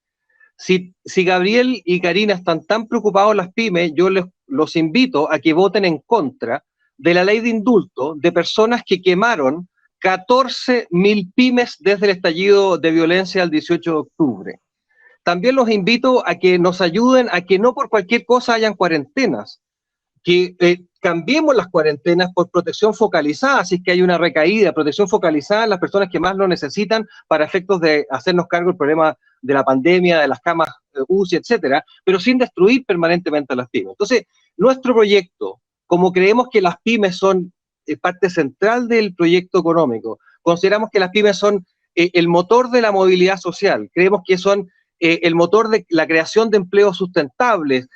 Si Gabriel y Karina están tan preocupados en las pymes, yo los invito a que voten en contra de la ley de indulto de personas que quemaron 14.000 pymes desde el estallido de violencia el 18 de octubre. También los invito a que nos ayuden a que no por cualquier cosa hayan cuarentenas, que cambiemos las cuarentenas por protección focalizada, así que hay una recaída, protección focalizada en las personas que más lo necesitan para efectos de hacernos cargo del problema de la pandemia, de las camas UCI, etcétera, pero sin destruir permanentemente a las pymes. Entonces, nuestro proyecto, como creemos que las pymes son parte central del proyecto económico, consideramos que las pymes son el motor de la movilidad social, creemos que son el motor de la creación de empleos sustentables,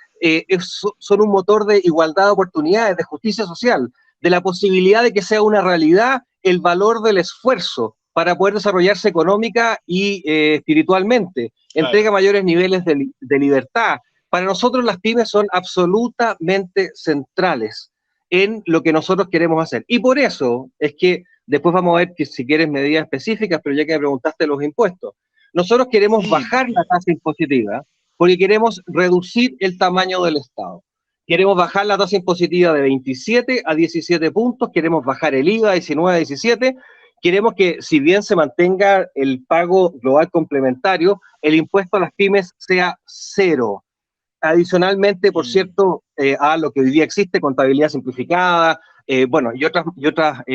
son un motor de igualdad de oportunidades, de justicia social, de la posibilidad de que sea una realidad el valor del esfuerzo para poder desarrollarse económica y espiritualmente, entrega mayores niveles de libertad. Para nosotros las pymes son absolutamente centrales en lo que nosotros queremos hacer. Y por eso es que después vamos a ver que si quieres medidas específicas, pero ya que me preguntaste los impuestos, nosotros queremos bajar la tasa impositiva porque queremos reducir el tamaño del Estado. Queremos bajar la tasa impositiva de 27 a 17 puntos, queremos bajar el IVA de 19 a 17, queremos que, si bien se mantenga el pago global complementario, el impuesto a las pymes sea cero. Adicionalmente, por cierto, a lo que hoy día existe, contabilidad simplificada, bueno, y otras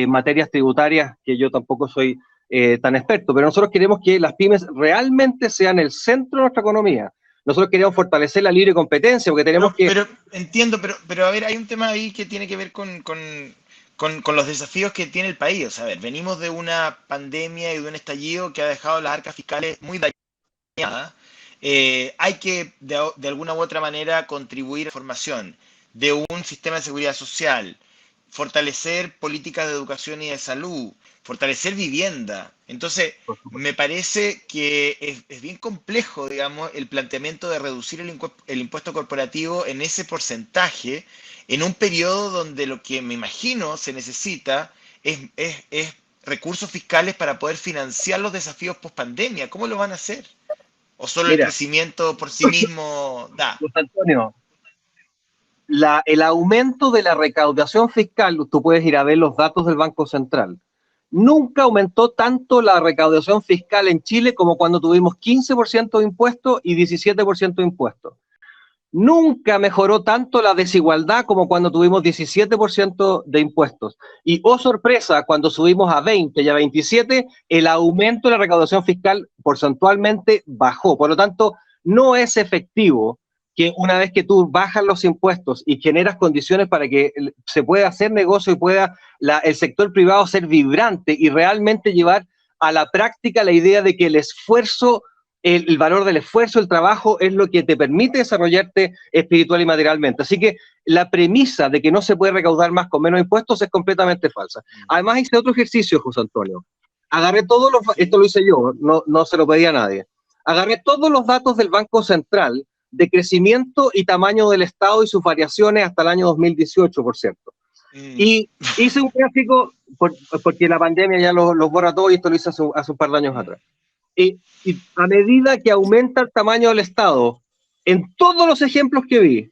materias tributarias que yo tampoco soy tan experto, pero nosotros queremos que las pymes realmente sean el centro de nuestra economía. Nosotros queremos fortalecer la libre competencia, porque tenemos que... Pero entiendo, pero a ver, hay un tema ahí que tiene que ver con los desafíos que tiene el país. O sea, a ver, venimos de una pandemia y de un estallido que ha dejado las arcas fiscales muy dañadas. Hay que, de alguna u otra manera, contribuir a la formación de un sistema de seguridad social, fortalecer políticas de educación y de salud, fortalecer vivienda. Entonces, me parece que es bien complejo, digamos, el planteamiento de reducir el impuesto corporativo en ese porcentaje, en un periodo donde lo que me imagino se necesita es recursos fiscales para poder financiar los desafíos post pandemia. ¿Cómo lo van a hacer? ¿O solo el Mira, crecimiento por sí mismo da? José Antonio, el aumento de la recaudación fiscal, tú puedes ir a ver los datos del Banco Central. Nunca aumentó tanto la recaudación fiscal en Chile como cuando tuvimos 15% de impuestos y 17% de impuestos. Nunca mejoró tanto la desigualdad como cuando tuvimos 17% de impuestos. Y, oh sorpresa, cuando subimos a 20 y a 27, el aumento de la recaudación fiscal porcentualmente bajó. Por lo tanto, no es efectivo que una vez que tú bajas los impuestos y generas condiciones para que se pueda hacer negocio y pueda el sector privado ser vibrante y realmente llevar a la práctica la idea de que el esfuerzo, el valor del esfuerzo, el trabajo es lo que te permite desarrollarte espiritual y materialmente. Así que la premisa de que no se puede recaudar más con menos impuestos es completamente falsa. Además hice otro ejercicio, José Antonio. Agarré todos los, esto lo hice yo, no se lo pedí a nadie. Agarré todos los datos del Banco Central de crecimiento y tamaño del Estado y sus variaciones hasta el año 2018, por cierto. Y hice un gráfico, porque la pandemia ya los borra todo, y esto lo hice hace un par de años atrás. Y a medida que aumenta el tamaño del Estado, en todos los ejemplos que vi,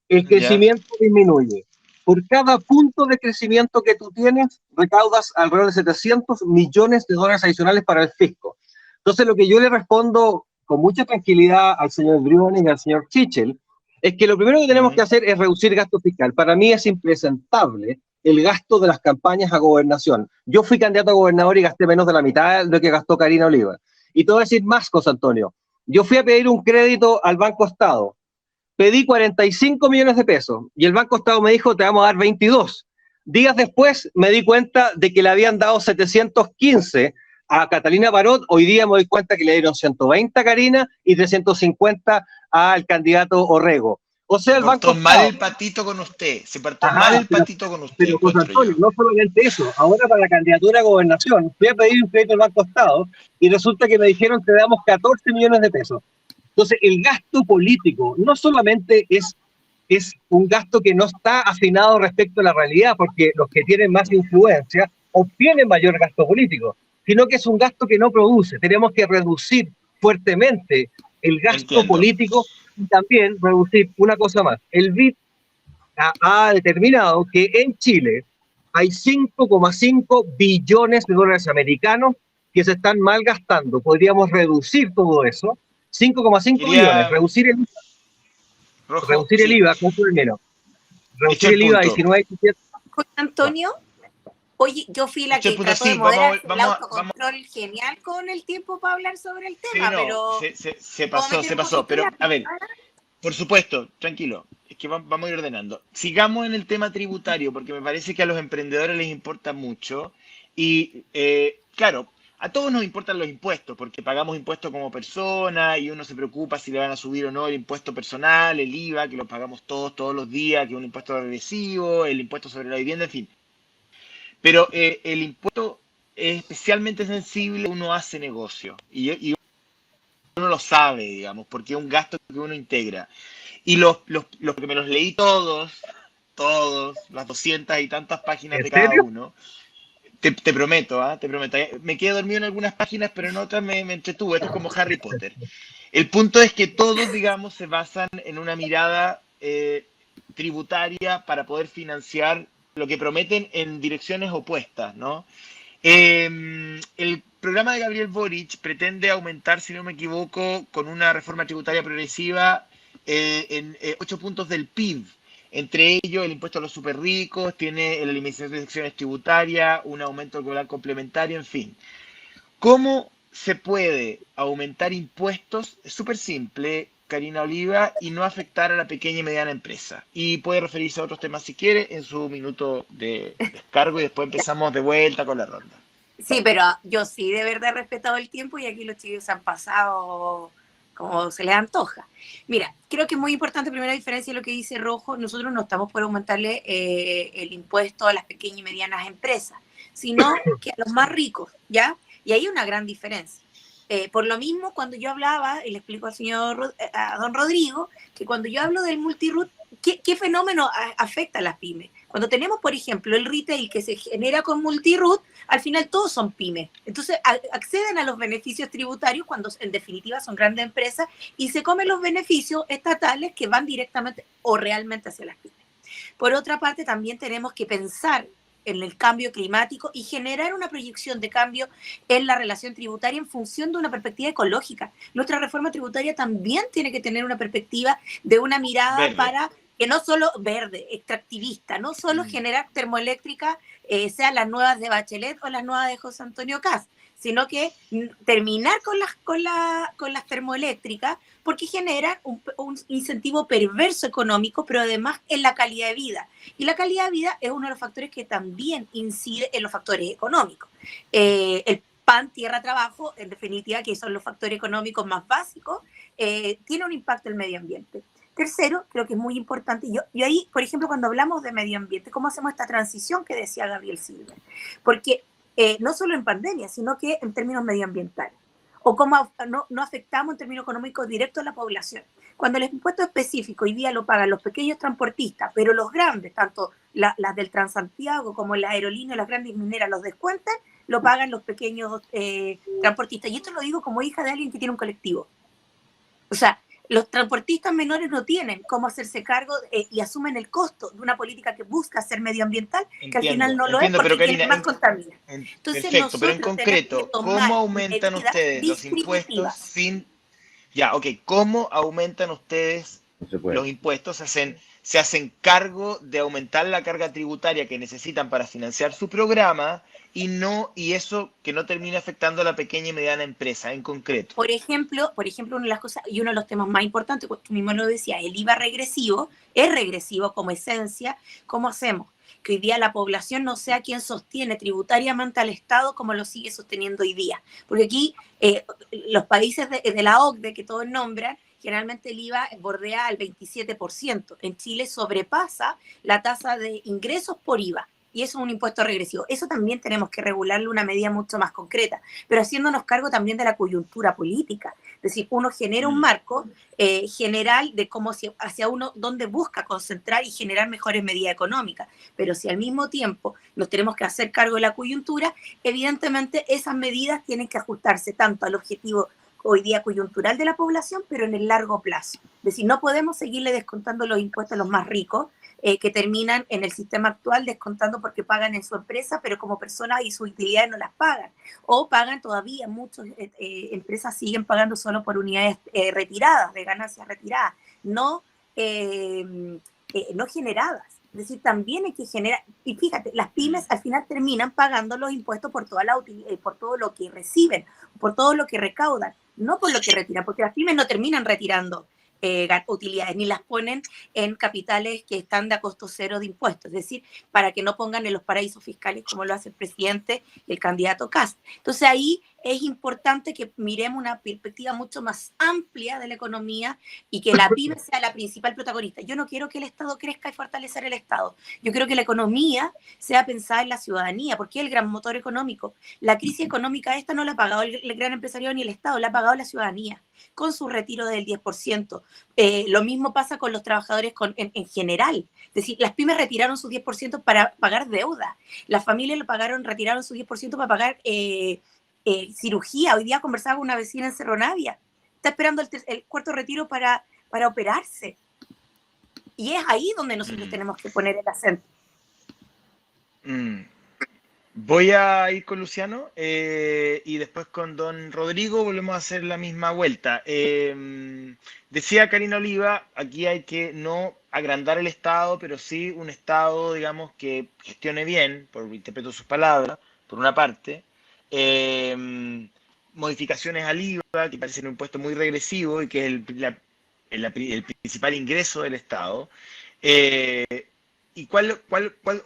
el crecimiento disminuye. Por cada punto de crecimiento que tú tienes, recaudas alrededor de 700 millones de dólares adicionales para el fisco. Entonces, lo que yo le respondo con mucha tranquilidad al señor Briones y al señor Chichel es que lo primero que tenemos que hacer es reducir gasto fiscal. Para mí es impresentable el gasto de las campañas a gobernación. Yo fui candidato a gobernador y gasté menos de la mitad de lo que gastó Karina Oliva. Y te voy a decir más, José Antonio. Yo fui a pedir un crédito al Banco Estado. Pedí 45 millones de pesos y el Banco Estado me dijo, te vamos a dar 22. Días después me di cuenta de que le habían dado 715 a Catalina Barot. Hoy día me doy cuenta que le dieron 120 a Karina y 350 al candidato Orrego. O sea, el Banco Estado... mal el patito con usted. Se partó mal el patito con usted. Pero, José Antonio, no solamente eso. Ahora para la candidatura a gobernación, fui a pedir un crédito al Banco Estado y resulta que me dijeron que te damos 14 millones de pesos. Entonces, el gasto político no solamente es un gasto que no está afinado respecto a la realidad, porque los que tienen más influencia obtienen mayor gasto político, sino que es un gasto que no produce. Tenemos que reducir fuertemente el gasto político y también reducir una cosa más. El BID ha determinado que en Chile hay 5,5 billones de dólares americanos que se están malgastando. Podríamos reducir todo eso. 5,5 billones, reducir el IVA, ¿cuánto es menos? Reducir el IVA a 19. José Antonio, oye, yo fui la que trató de moderar el autocontrol genial con el tiempo para hablar sobre el tema, pero... Se pasó, pero a ver, por supuesto, tranquilo, es que vamos a ir ordenando. Sigamos en el tema tributario, porque me parece que a los emprendedores les importa mucho y, claro, a todos nos importan los impuestos, porque pagamos impuestos como persona y uno se preocupa si le van a subir o no el impuesto personal, el IVA, que lo pagamos todos los días, que es un impuesto regresivo, el impuesto sobre la vivienda, en fin. Pero el impuesto es especialmente sensible cuando uno hace negocio y uno lo sabe, digamos, porque es un gasto que uno integra. Y los que me los leí todos, las 200 y tantas páginas de cada uno. Te prometo, te prometo. Me quedé dormido en algunas páginas, pero en otras me entretuve. Esto es como Harry Potter. El punto es que todos, digamos, se basan en una mirada tributaria para poder financiar lo que prometen en direcciones opuestas, ¿no? El programa de Gabriel Boric pretende aumentar, si no me equivoco, con una reforma tributaria progresiva en 8 puntos del PIB. Entre ellos, el impuesto a los súper ricos, tiene la eliminación de secciones tributarias, un aumento del global complementario, en fin. ¿Cómo se puede aumentar impuestos? Es súper simple, Karina Oliva, y no afectar a la pequeña y mediana empresa. Y puede referirse a otros temas si quiere en su minuto de descargo y después empezamos de vuelta con la ronda. Sí, pero yo sí de verdad he respetado el tiempo y aquí los chicos se han pasado como se les antoja. Mira, creo que es muy importante, primera diferencia de lo que dice Rojo, nosotros no estamos por aumentarle el impuesto a las pequeñas y medianas empresas, sino que a los más ricos, ¿ya? Y hay una gran diferencia. Por lo mismo, cuando yo hablaba, y le explico a don Rodrigo, que cuando yo hablo del multiroot, ¿qué fenómeno afecta a las pymes? Cuando tenemos, por ejemplo, el retail que se genera con multiroot, al final todos son pymes. Entonces acceden a los beneficios tributarios cuando en definitiva son grandes empresas y se comen los beneficios estatales que van directamente o realmente hacia las pymes. Por otra parte, también tenemos que pensar en el cambio climático y generar una proyección de cambio en la relación tributaria en función de una perspectiva ecológica. Nuestra reforma tributaria también tiene que tener una perspectiva de una mirada Verde. para que no solo verde, extractivista, no solo generar termoeléctricas, sean las nuevas de Bachelet o las nuevas de José Antonio Kast, sino que terminar con las termoeléctricas porque generan un incentivo perverso económico, pero además en la calidad de vida. Y la calidad de vida es uno de los factores que también incide en los factores económicos. El pan, tierra, trabajo, en definitiva, que son los factores económicos más básicos, tiene un impacto en el medio ambiente. Tercero, creo que es muy importante, y ahí, por ejemplo, cuando hablamos de medio ambiente, ¿cómo hacemos esta transición que decía Gabriel Silva? Porque no solo en pandemia, sino que en términos medioambientales, o cómo no afectamos en términos económicos directos a la población. Cuando el impuesto específico hoy día lo pagan los pequeños transportistas, pero los grandes, tanto las del Transantiago como las aerolíneas, las grandes mineras, los descuentan, lo pagan los pequeños transportistas. Y esto lo digo como hija de alguien que tiene un colectivo. O sea, los transportistas menores no tienen cómo hacerse cargo y asumen el costo de una política que busca ser medioambiental, que al final no lo es porque Karina, quien más contamina. Entonces, perfecto, pero en concreto, ¿cómo aumentan ustedes los impuestos sin... Ya, ok, ¿cómo aumentan ustedes los impuestos? Se hacen cargo de aumentar la carga tributaria que necesitan para financiar su programa y eso que no termina afectando a la pequeña y mediana empresa en concreto. Por ejemplo, una de las cosas y uno de los temas más importantes, pues tú mismo lo decías, el IVA regresivo, es regresivo como esencia. ¿Cómo hacemos? Que hoy día la población no sea quien sostiene tributariamente al Estado como lo sigue sosteniendo hoy día. Porque aquí los países de la OCDE que todos nombran, generalmente el IVA bordea al 27%. En Chile sobrepasa la tasa de ingresos por IVA. Y eso es un impuesto regresivo. Eso también tenemos que regularlo una medida mucho más concreta, pero haciéndonos cargo también de la coyuntura política. Es decir, uno genera un marco general de cómo hacia uno dónde busca concentrar y generar mejores medidas económicas. Pero si al mismo tiempo nos tenemos que hacer cargo de la coyuntura, evidentemente esas medidas tienen que ajustarse tanto al objetivo hoy día coyuntural de la población, pero en el largo plazo. Es decir, no podemos seguirle descontando los impuestos a los más ricos, que terminan en el sistema actual descontando porque pagan en su empresa, pero como personas y sus utilidades no las pagan. O pagan todavía, muchas empresas siguen pagando solo por unidades retiradas, de ganancias retiradas, no generadas. Es decir, también hay que generar, y fíjate, las pymes al final terminan pagando los impuestos por por todo lo que reciben, por todo lo que recaudan, no por lo que retiran, porque las pymes no terminan retirando utilidades, ni las ponen en capitales que están de a costo cero de impuestos, es decir, para que no pongan en los paraísos fiscales como lo hace el presidente y el candidato Kast. Entonces ahí es importante que miremos una perspectiva mucho más amplia de la economía y que la pyme sea la principal protagonista. Yo no quiero que el Estado crezca y fortalecer el Estado. Yo quiero que la economía sea pensada en la ciudadanía, porque es el gran motor económico. La crisis económica esta no la ha pagado el gran empresario ni el Estado, la ha pagado la ciudadanía, con su retiro del 10%. Lo mismo pasa con los trabajadores en general. Es decir, las pymes retiraron su 10% para pagar deuda. Las familias retiraron su 10% para pagar cirugía. Hoy día conversaba con una vecina en Cerro Navia. Está esperando el cuarto retiro para operarse. Y es ahí donde nosotros tenemos que poner el acento. Voy a ir con Luciano y después con don Rodrigo volvemos a hacer la misma vuelta. Decía Karina Oliva, aquí hay que no agrandar el Estado, pero sí un Estado, digamos, que gestione bien, por interpreto sus palabras, por una parte. Modificaciones al IVA, que parece un impuesto muy regresivo y que es el principal ingreso del Estado. Eh, ¿Y cuál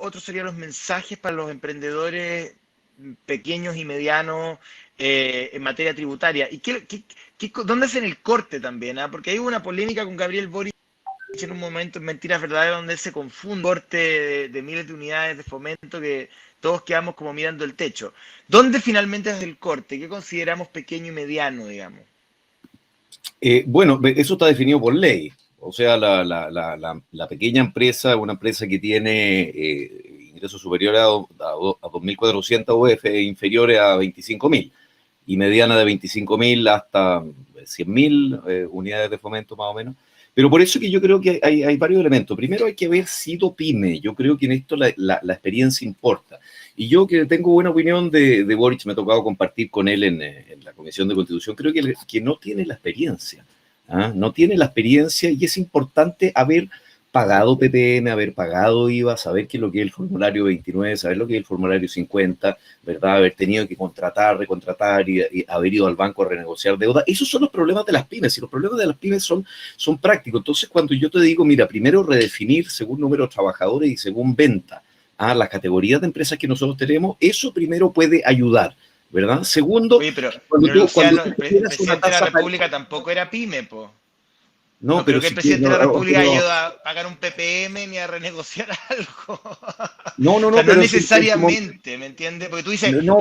otros serían los mensajes para los emprendedores pequeños y medianos en materia tributaria? ¿Y dónde hacen el corte también? Porque hay una polémica con Gabriel Boric en un momento en Mentiras Verdaderas donde él se confunde corte de miles de unidades de fomento que todos quedamos como mirando el techo. ¿Dónde finalmente es el corte? ¿Qué consideramos pequeño y mediano, digamos? Bueno, eso está definido por ley. O sea, la pequeña empresa, una empresa que tiene ingresos superiores a 2.400 UF e inferiores a 25.000, y mediana de 25.000 hasta 100.000 unidades de fomento más o menos. Pero por eso que yo creo que hay varios elementos. Primero hay que haber sido pyme. Yo creo que en esto la experiencia importa. Y yo que tengo buena opinión de Boric, me ha tocado compartir con él en la Comisión de Constitución, creo que no tiene la experiencia. No tiene la experiencia y es importante haber pagado PPM, haber pagado IVA, saber qué es lo que es el formulario 29, saber lo que es el formulario 50, ¿verdad? Haber tenido que contratar, recontratar y haber ido al banco a renegociar deuda. Esos son los problemas de las pymes y los problemas de las pymes son prácticos. Entonces, cuando yo te digo, mira, primero redefinir según número de trabajadores y según venta las categorías de empresas que nosotros tenemos, eso primero puede ayudar, ¿verdad? Segundo, oye, pero Luciano, el presidente de la República tampoco era pyme, po. No, pero que el presidente de la República ha ido a pagar un PPM ni a renegociar algo. No, o sea, no necesariamente, ¿me entiendes? Porque tú dices... No,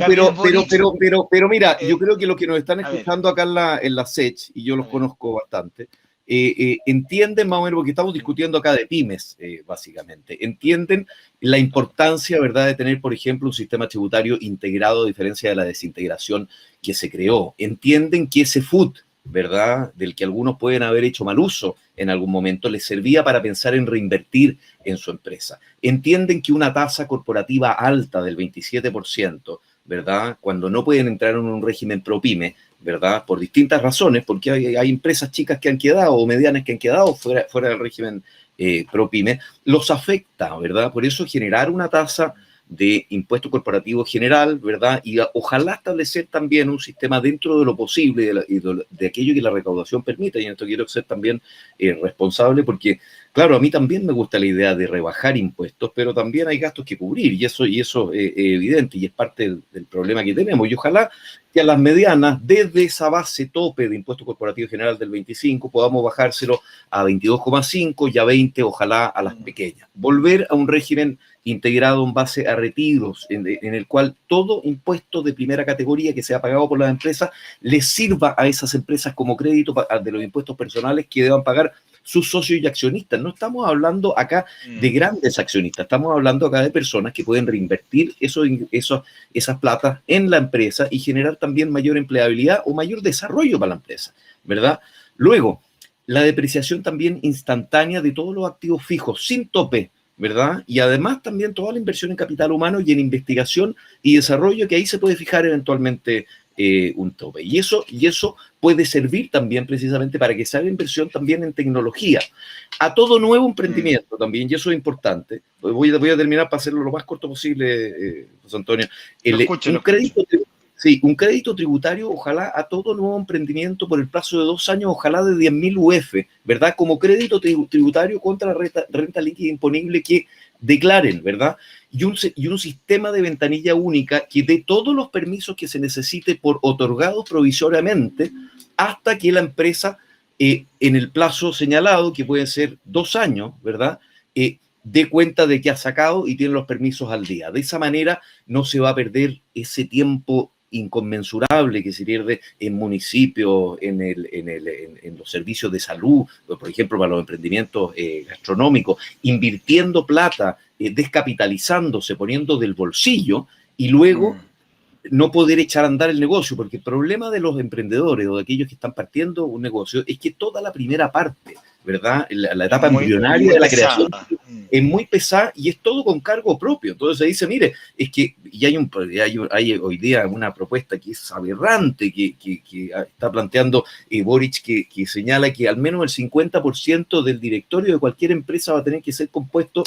pero mira, yo creo que los que nos están escuchando acá en la SECH, y yo los conozco bastante, entienden más o menos, porque estamos discutiendo acá de pymes, básicamente, entienden la importancia, ¿verdad?, de tener, por ejemplo, un sistema tributario integrado a diferencia de la desintegración que se creó. Entienden que ese FUT, ¿verdad?, del que algunos pueden haber hecho mal uso en algún momento, les servía para pensar en reinvertir en su empresa. Entienden que una tasa corporativa alta del 27%, ¿verdad?, cuando no pueden entrar en un régimen pro pyme, ¿verdad?, por distintas razones, porque hay empresas chicas que han quedado o medianas que han quedado fuera del régimen pro pyme, los afecta, ¿verdad? Por eso generar una tasa de impuesto corporativo general, ¿verdad? Y ojalá establecer también un sistema dentro de lo posible de aquello que la recaudación permita, y en esto quiero ser también responsable, porque, claro, a mí también me gusta la idea de rebajar impuestos, pero también hay gastos que cubrir, y eso es evidente, y es parte del problema que tenemos, y ojalá que a las medianas, desde esa base tope de impuesto corporativo general del 25, podamos bajárselo a 22,5 y a 20, ojalá a las pequeñas. Volver a un régimen integrado en base a retiros, en el cual todo impuesto de primera categoría que sea pagado por las empresas les sirva a esas empresas como crédito de los impuestos personales que deban pagar sus socios y accionistas. No estamos hablando acá de grandes accionistas, estamos hablando acá de personas que pueden reinvertir esas platas en la empresa y generar también mayor empleabilidad o mayor desarrollo para la empresa, ¿verdad? Luego, la depreciación también instantánea de todos los activos fijos, sin tope, ¿verdad? Y además también toda la inversión en capital humano y en investigación y desarrollo, que ahí se puede fijar eventualmente un tope. Y eso puede servir también precisamente para que se haga inversión también en tecnología. A todo nuevo emprendimiento también, y eso es importante. Voy a terminar para hacerlo lo más corto posible, José Antonio. Un crédito tributario, ojalá a todo nuevo emprendimiento por el plazo de 2 años, ojalá de 10.000 UF, ¿verdad? Como crédito tributario contra la renta líquida imponible que declaren, ¿verdad? Y un sistema de ventanilla única que dé todos los permisos que se necesite por otorgados provisoriamente hasta que la empresa, en el plazo señalado, que puede ser 2 años, ¿verdad?, dé cuenta de que ha sacado y tiene los permisos al día. De esa manera no se va a perder ese tiempo inconmensurable que se pierde en municipios, en los servicios de salud, por ejemplo, para los emprendimientos gastronómicos, invirtiendo plata, descapitalizándose, poniendo del bolsillo y luego no poder echar a andar el negocio, porque el problema de los emprendedores o de aquellos que están partiendo un negocio es que toda la primera parte, ¿verdad? La etapa embrionaria de la creación es muy pesada y es todo con cargo propio. Entonces se dice, mire, es que y hay hoy día una propuesta que es aberrante, que está planteando Boric, que señala que al menos el 50% del directorio de cualquier empresa va a tener que ser compuesto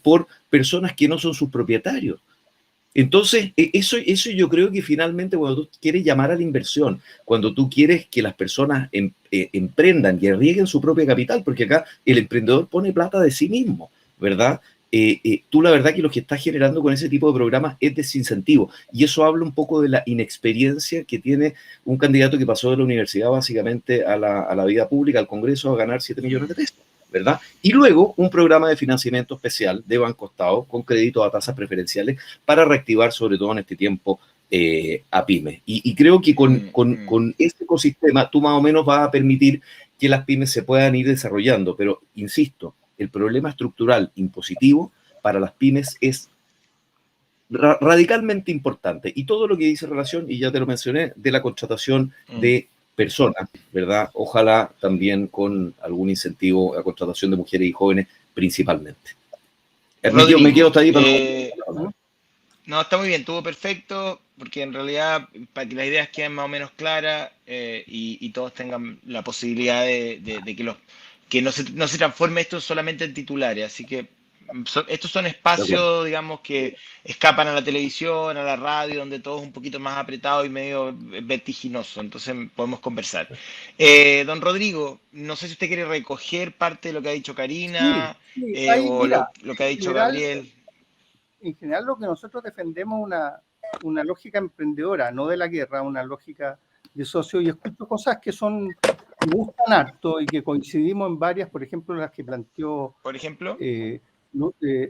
por personas que no son sus propietarios. Entonces, eso yo creo que finalmente cuando tú quieres llamar a la inversión, cuando tú quieres que las personas emprendan y arriesguen su propio capital, porque acá el emprendedor pone plata de sí mismo, ¿verdad? Tú la verdad que lo que estás generando con ese tipo de programas es desincentivo, y eso habla un poco de la inexperiencia que tiene un candidato que pasó de la universidad básicamente a la vida pública, al Congreso, a ganar 7 millones de pesos, ¿verdad? Y luego un programa de financiamiento especial de Banco Estado con créditos a tasas preferenciales para reactivar, sobre todo en este tiempo, a pymes. Y creo que con este ecosistema tú más o menos vas a permitir que las pymes se puedan ir desarrollando, pero insisto, el problema estructural impositivo para las pymes es radicalmente importante, y todo lo que dice relación, y ya te lo mencioné, de la contratación de personas, ¿verdad? Ojalá también con algún incentivo a contratación de mujeres y jóvenes principalmente. Rodrigo, me quedo hasta ahí. No, está muy bien, estuvo perfecto, porque en realidad, para que las ideas queden más o menos claras y todos tengan la posibilidad de que no se transforme esto solamente en titulares. Así que estos son espacios, digamos, que escapan a la televisión, a la radio, donde todo es un poquito más apretado y medio vertiginoso. Entonces podemos conversar. Don Rodrigo, no sé si usted quiere recoger parte de lo que ha dicho Karina o mira, lo que ha dicho Gabriel. En general, lo que nosotros defendemos es una lógica emprendedora, no de la guerra, una lógica de socio, y escucho cosas que me gustan harto y que coincidimos en varias, por ejemplo, las que planteó Por ejemplo,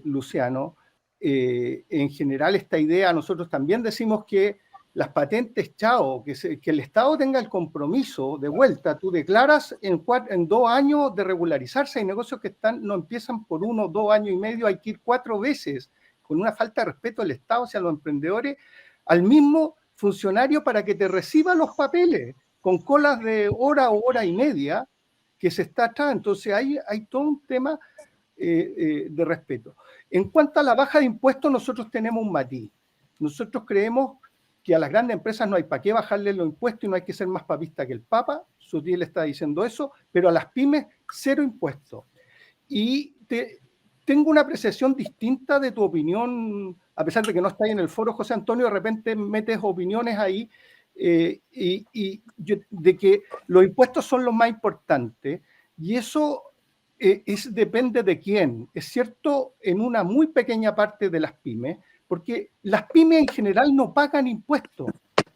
Luciano. En general, esta idea, nosotros también decimos que las patentes, chao, que el Estado tenga el compromiso de vuelta. Tú declaras en 2 años de regularizarse. Hay negocios que no empiezan por 1 o 2 años y medio, hay que ir 4 veces, con una falta de respeto del Estado hacia los emprendedores, al mismo funcionario para que te reciba los papeles, con colas de hora o hora y media que se está atrás. Entonces hay todo un tema de respeto. En cuanto a la baja de impuestos, nosotros tenemos un matiz. Nosotros creemos que a las grandes empresas no hay para qué bajarle los impuestos y no hay que ser más papista que el Papa. Sutil está diciendo eso, pero a las pymes, 0 impuestos. Y tengo una apreciación distinta de tu opinión, a pesar de que no está ahí en el foro, José Antonio, de repente metes opiniones ahí, de que los impuestos son los más importantes, y eso depende de quién. Es cierto en una muy pequeña parte de las pymes, porque las pymes en general no pagan impuestos,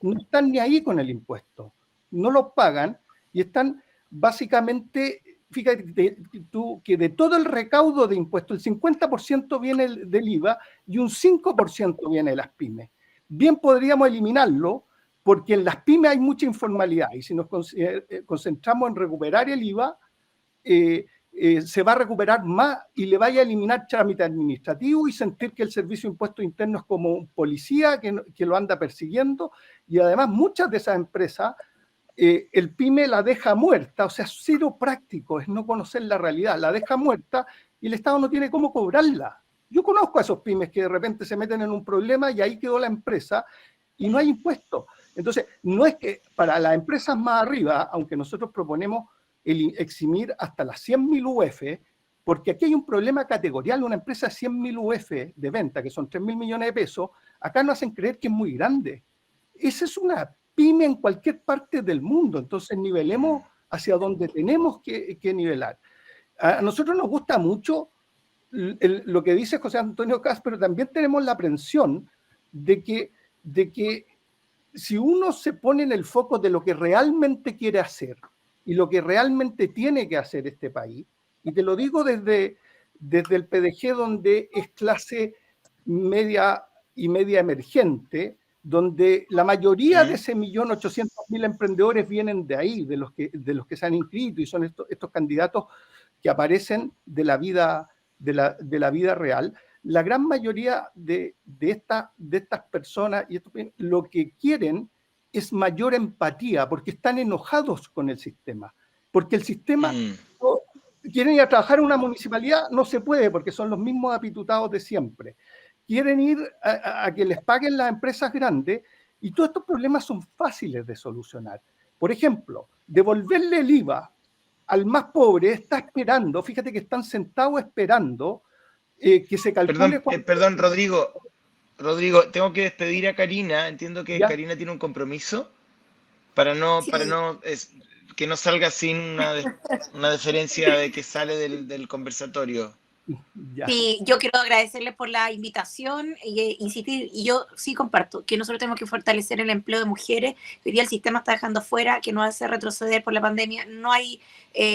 no están ni ahí con el impuesto, no lo pagan y están básicamente... Fíjate tú que de todo el recaudo de impuestos, el 50% viene del IVA y un 5% viene de las pymes. Bien podríamos eliminarlo porque en las pymes hay mucha informalidad y si nos concentramos en recuperar el IVA, se va a recuperar más y le vaya a eliminar trámite administrativo y sentir que el Servicio de Impuestos Internos es como un policía que lo anda persiguiendo, y además muchas de esas empresas el pyme la deja muerta, o sea, 0 práctico, es no conocer la realidad, la deja muerta y el Estado no tiene cómo cobrarla. Yo conozco a esos pymes que de repente se meten en un problema y ahí quedó la empresa y no hay impuestos. Entonces, no es que para las empresas más arriba, aunque nosotros proponemos eximir hasta las 100.000 UF, porque aquí hay un problema categorial. Una empresa de 100.000 UF de venta, que son 3.000 millones de pesos, acá nos hacen creer que es muy grande. Esa es una pyme en cualquier parte del mundo. Entonces nivelemos hacia donde tenemos que nivelar. A nosotros nos gusta mucho lo que dice José Antonio Kast, pero también tenemos la aprensión de que si uno se pone en el foco de lo que realmente quiere hacer y lo que realmente tiene que hacer este país, y te lo digo desde el PDG, donde es clase media y media emergente, donde la mayoría de ese 1.800.000 emprendedores vienen de ahí, de los que se han inscrito, y son estos candidatos que aparecen de la vida real. La gran mayoría de estas personas lo que quieren es mayor empatía, porque están enojados con el sistema, porque el sistema quieren ir a trabajar en una municipalidad, no se puede porque son los mismos apitutados de siempre. Quieren ir a que les paguen las empresas grandes y todos estos problemas son fáciles de solucionar. Por ejemplo, devolverle el IVA al más pobre está esperando, fíjate que están sentados esperando que se calcule... Perdón, Rodrigo, tengo que despedir a Karina, entiendo que ¿Ya? Karina tiene un compromiso para no, Sí. que no salga sin una deferencia de que sale del conversatorio. Ya. Sí, yo quiero agradecerles por la invitación e insistir, y yo sí comparto que nosotros tenemos que fortalecer el empleo de mujeres. Hoy día el sistema está dejando fuera, que nos hace retroceder por la pandemia. No hay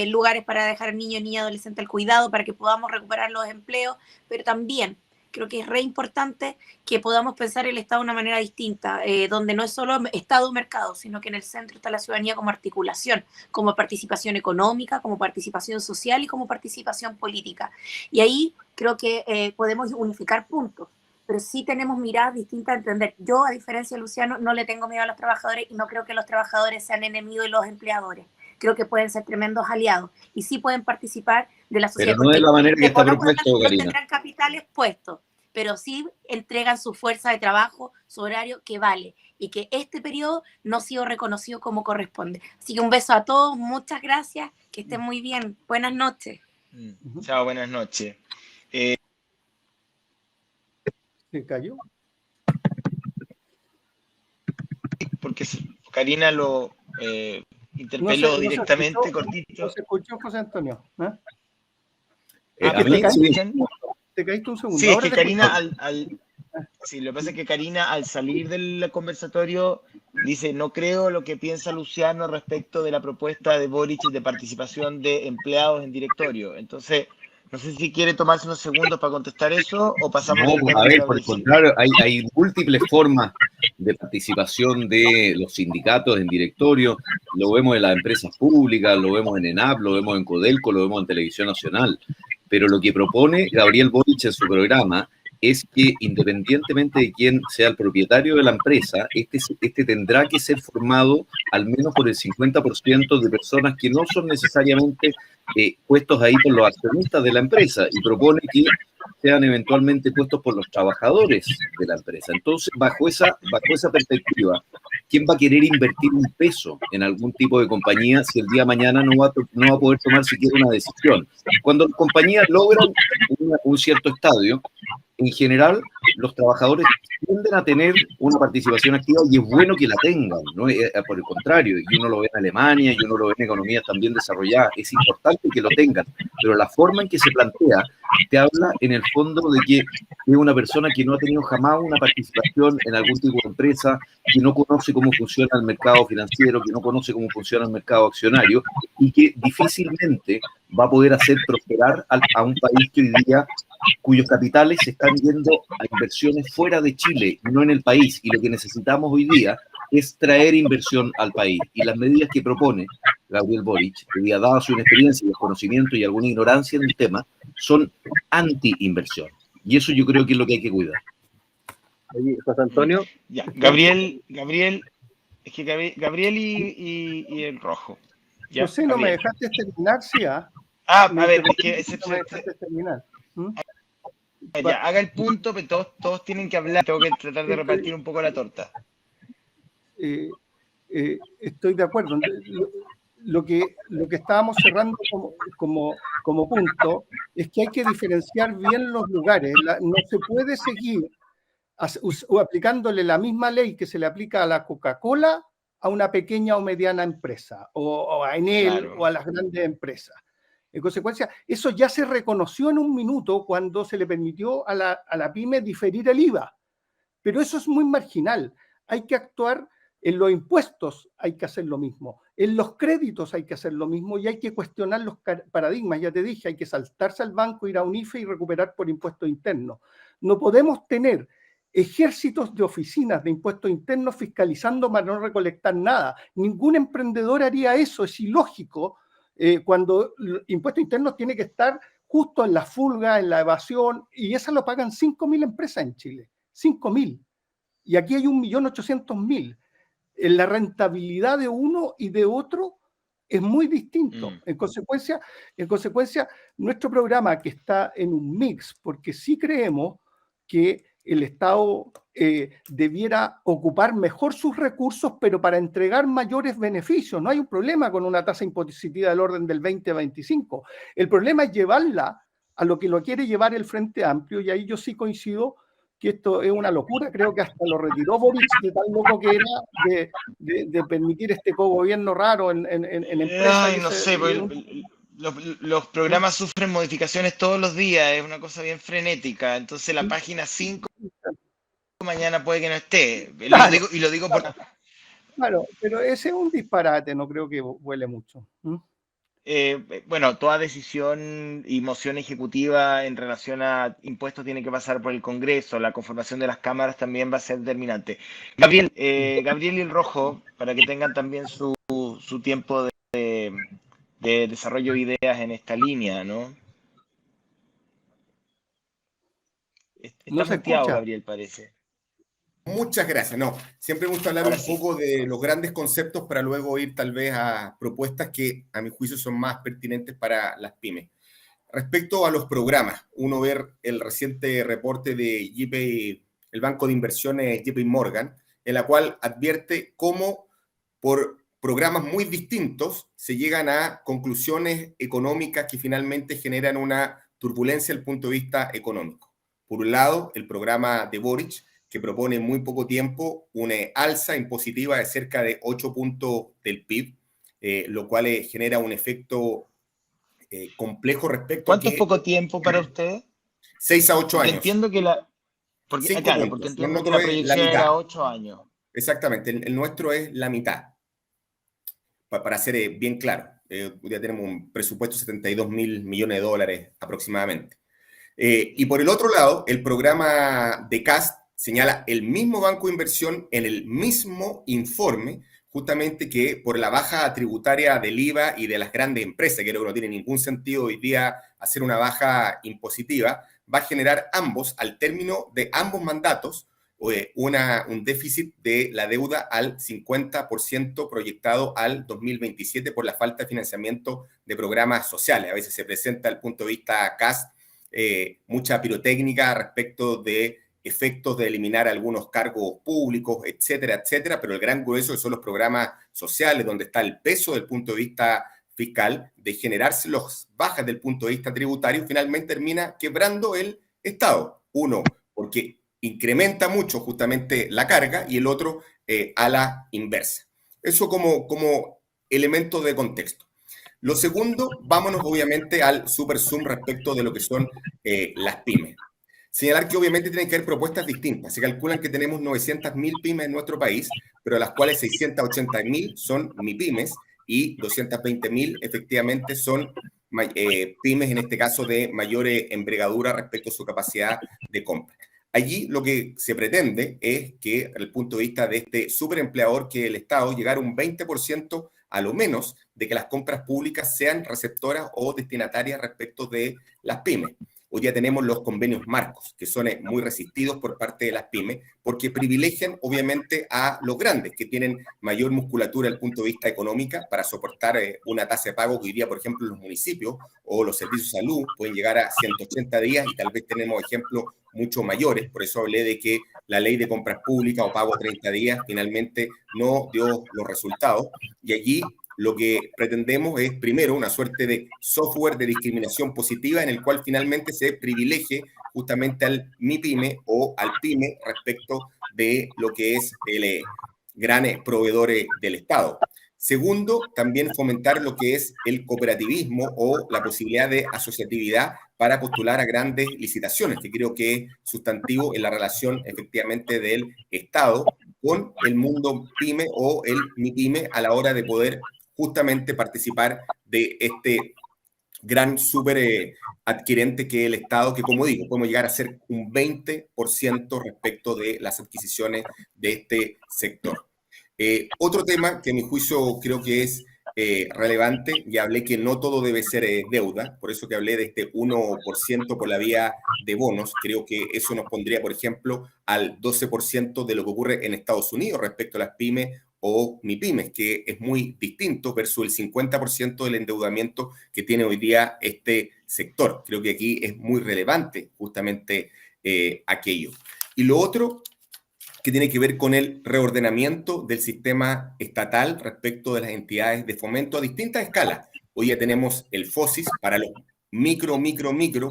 lugares para dejar al niño, niña, adolescente al cuidado para que podamos recuperar los empleos, pero también creo que es re importante que podamos pensar el Estado de una manera distinta, donde no es solo Estado o mercado, sino que en el centro está la ciudadanía como articulación, como participación económica, como participación social y como participación política. Y ahí creo que podemos unificar puntos, pero sí tenemos miradas distintas a entender. Yo, a diferencia de Luciano, no le tengo miedo a los trabajadores y no creo que los trabajadores sean enemigos de los empleadores. Creo que pueden ser tremendos aliados y sí pueden participar de la sociedad. Pero no de la manera que está propuesto, no Karina. tendrán capitales puestos, pero sí entregan su fuerza de trabajo, su horario que vale, y que este periodo no ha sido reconocido como corresponde. Así que un beso a todos, muchas gracias, que estén muy bien. Buenas noches. Chao, buenas noches. ¿Se cayó? Porque Karina lo interpeló directamente, cortito. No se escuchó, José Antonio. A mí, sí. Te caíste un segundo. Sí, es Ahora que Karina sí, lo que pasa es que Karina al salir del conversatorio dice, no creo lo que piensa Luciano respecto de la propuesta de Boric de participación de empleados en directorio. Entonces, no sé si quiere tomarse unos segundos para contestar eso o pasamos No, directamente a ver, a por el Gabriel. contrario, hay múltiples formas de participación de los sindicatos en directorio. Lo vemos en las empresas públicas, lo vemos en ENAP, lo vemos en Codelco, lo vemos en Televisión Nacional. Pero lo que propone Gabriel Boric en su programa es que independientemente de quién sea el propietario de la empresa, este tendrá que ser formado al menos por el 50% de personas que no son necesariamente puestos ahí por los accionistas de la empresa, y propone que sean eventualmente puestos por los trabajadores de la empresa. Entonces, bajo esa perspectiva, ¿quién va a querer invertir un peso en algún tipo de compañía si el día de mañana no va a poder tomar siquiera una decisión? Cuando las compañías logran un cierto estadio, en general, los trabajadores tienden a tener una participación activa y es bueno que la tengan, ¿no? Por el contrario, y uno lo ve en Alemania y uno lo ve en economías también desarrolladas, es importante que lo tengan, pero la forma en que se plantea te habla en el fondo de que es una persona que no ha tenido jamás una participación en algún tipo de empresa, que no conoce cómo funciona el mercado financiero, que no conoce cómo funciona el mercado accionario y que difícilmente va a poder hacer prosperar a un país que hoy día cuyos capitales se están yendo a inversiones fuera de Chile, no en el país. Y lo que necesitamos hoy día es traer inversión al país. Y las medidas que propone Gabriel Boric, que ya dado su inexperiencia y desconocimiento y alguna ignorancia en el tema, son anti-inversión. Y eso yo creo que es lo que hay que cuidar. Oye, José Antonio. Ya, Gabriel, es que Gabriel y el rojo. Ya, José, no Gabriel. me dejaste terminar, sí, ¿ah? A ver, es que no me dejaste terminar. Ya, haga el punto, pero todos tienen que hablar, tengo que tratar de repartir un poco la torta. Estoy de acuerdo. Lo que estábamos cerrando como punto es que hay que diferenciar bien los lugares. No se puede seguir aplicándole la misma ley que se le aplica a la Coca-Cola a una pequeña o mediana empresa, o a Enel, claro, o a las grandes empresas. En consecuencia, eso ya se reconoció en un minuto cuando se le permitió a la pyme diferir el IVA. Pero eso es muy marginal. Hay que actuar en los impuestos, hay que hacer lo mismo. En los créditos hay que hacer lo mismo y hay que cuestionar los paradigmas. Ya te dije, hay que saltarse al banco, ir a un IFE y recuperar por impuestos internos. No podemos tener ejércitos de oficinas de impuestos internos fiscalizando para no recolectar nada. Ningún emprendedor haría eso, es ilógico. Cuando impuestos internos tiene que estar justo en la fulga, en la evasión, y eso lo pagan 5.000 empresas en Chile, 5.000. Y aquí hay 1.800.000. La rentabilidad de uno y de otro es muy distinto. En consecuencia, nuestro programa, que está en un mix, porque sí creemos que el Estado debiera ocupar mejor sus recursos, pero para entregar mayores beneficios. No hay un problema con una tasa impositiva del orden del 20-25. El problema es llevarla a lo que lo quiere llevar el Frente Amplio, y ahí yo sí coincido que esto es una locura. Creo que hasta lo retiró Boric de tan loco que era de permitir este cogobierno raro en empresas. Ay, no sé, los programas sufren modificaciones todos los días, es una cosa bien frenética. Entonces la página 5 mañana puede que no esté. Claro, Y lo digo por... Claro, pero ese es un disparate, no creo que vuele mucho. Bueno, toda decisión y moción ejecutiva en relación a impuestos tiene que pasar por el Congreso. La conformación de las cámaras también va a ser determinante. Gabriel y el Rojo, para que tengan también su tiempo de desarrollo de ideas en esta línea, ¿no? No Está se muteado, escucha. Gabriel, parece. Muchas gracias. No, siempre me gusta hablar Ahora un sí. poco de los grandes conceptos para luego ir tal vez a propuestas que a mi juicio son más pertinentes para las pymes. Respecto a los programas, uno ver el reciente reporte de el Banco de Inversiones JP Morgan, en la cual advierte cómo por programas muy distintos se llegan a conclusiones económicas que finalmente generan una turbulencia desde el punto de vista económico. Por un lado, el programa de Boric, que propone en muy poco tiempo una alza impositiva de cerca de 8 puntos del PIB, lo cual genera un efecto complejo respecto a ¿Cuánto es que poco tiempo para usted? 6 a 8 Porque años, entiendo que 5 claro, porque puntos. entiendo que Nosotros la es la proyección mitad. era 8 años. Exactamente, el nuestro es la mitad. Para ser bien claro, ya tenemos un presupuesto de 72 mil millones de dólares aproximadamente. Y por el otro lado, el programa de CAST señala el mismo banco de inversión en el mismo informe, justamente que por la baja tributaria del IVA y de las grandes empresas, que creo que no tiene ningún sentido hoy día hacer una baja impositiva, va a generar al término de ambos mandatos, un déficit de la deuda al 50% proyectado al 2027 por la falta de financiamiento de programas sociales. A veces se presenta desde el punto de vista CAST mucha pirotécnica respecto de efectos de eliminar algunos cargos públicos, etcétera, etcétera, pero el gran grueso son los programas sociales, donde está el peso del punto de vista fiscal, de generarse los bajas del punto de vista tributario, finalmente termina quebrando el Estado. Uno, porque incrementa mucho justamente la carga, y el otro a la inversa. Eso como elemento de contexto. Lo segundo, vámonos obviamente al super zoom respecto de lo que son las pymes. Señalar que obviamente tienen que haber propuestas distintas. Se calculan que tenemos 900.000 pymes en nuestro país, pero de las cuales 680.000 son MIPYMES y 220.000 efectivamente son pymes, en este caso de mayor envergadura respecto a su capacidad de compra. Allí lo que se pretende es que, desde el punto de vista de este superempleador que es el Estado, llegar a un 20% a lo menos de que las compras públicas sean receptoras o destinatarias respecto de las pymes. Hoy ya tenemos los convenios marcos, que son muy resistidos por parte de las pymes, porque privilegian obviamente a los grandes, que tienen mayor musculatura desde el punto de vista económica para soportar una tasa de pago que hoy día, por ejemplo, en los municipios o los servicios de salud pueden llegar a 180 días, y tal vez tenemos ejemplos mucho mayores. Por eso hablé de que la ley de compras públicas o pago 30 días finalmente no dio los resultados, y allí lo que pretendemos es, primero, una suerte de software de discriminación positiva en el cual finalmente se privilegie justamente al MIPYME o al PYME respecto de lo que es el gran proveedor del Estado. Segundo, también fomentar lo que es el cooperativismo o la posibilidad de asociatividad para postular a grandes licitaciones, que creo que es sustantivo en la relación efectivamente del Estado con el mundo PYME o el MIPYME a la hora de poder justamente participar de este gran súper adquirente que es el Estado, que como digo, podemos llegar a ser un 20% respecto de las adquisiciones de este sector. Otro tema que a mi juicio creo que es relevante, y hablé que no todo debe ser deuda, por eso que hablé de este 1% por la vía de bonos. Creo que eso nos pondría, por ejemplo, al 12% de lo que ocurre en Estados Unidos respecto a las pymes o MIPYMES, que es muy distinto versus el 50% del endeudamiento que tiene hoy día este sector. Creo que aquí es muy relevante justamente aquello. Y lo otro que tiene que ver con el reordenamiento del sistema estatal respecto de las entidades de fomento a distintas escalas. Hoy ya tenemos el FOSIS para los micro,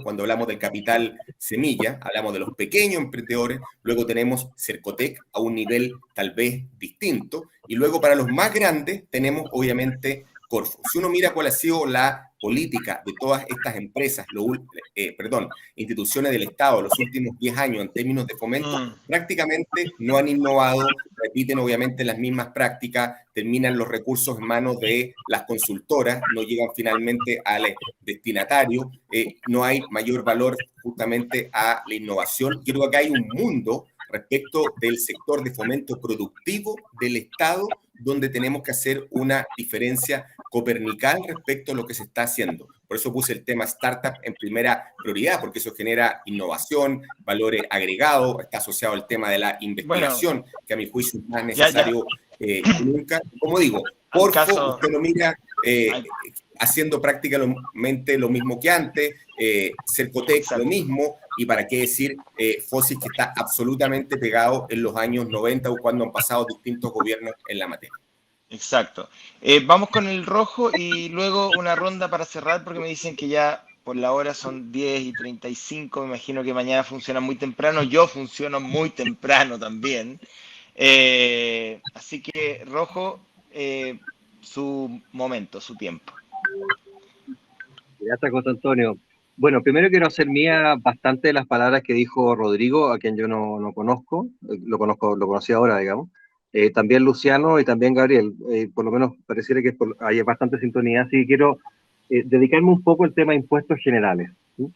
cuando hablamos del capital semilla, hablamos de los pequeños emprendedores, luego tenemos Cercotec a un nivel tal vez distinto, y luego para los más grandes tenemos obviamente Corfo. Si uno mira cuál ha sido la política de todas estas empresas, instituciones del Estado los últimos 10 años en términos de fomento, prácticamente no han innovado, repiten obviamente las mismas prácticas, terminan los recursos en manos de las consultoras, no llegan finalmente al destinatario, no hay mayor valor justamente a la innovación. Creo que acá hay un mundo respecto del sector de fomento productivo del Estado, donde tenemos que hacer una diferencia copernical respecto a lo que se está haciendo. Por eso puse el tema startup en primera prioridad, porque eso genera innovación, valores agregados, está asociado al tema de la investigación, que a mi juicio es más necesario que nunca. Como digo, Corfo, usted lo mira haciendo prácticamente lo mismo que antes, Cercotec lo mismo, y para qué decir FOSIS, que está absolutamente pegado en los años 90 o cuando han pasado distintos gobiernos en la materia. Exacto. Vamos con el rojo y luego una ronda para cerrar, porque me dicen que ya por la hora son 10:35, me imagino que mañana funciona muy temprano, yo funciono muy temprano también. Así que rojo, su momento, su tiempo. Gracias, José Antonio. Bueno, primero quiero hacer mía bastante de las palabras que dijo Rodrigo, a quien yo no conozco, lo conocí ahora, digamos. También Luciano y también Gabriel, por lo menos pareciera que hay bastante sintonía, así que quiero dedicarme un poco al tema de impuestos generales. ¿Sí?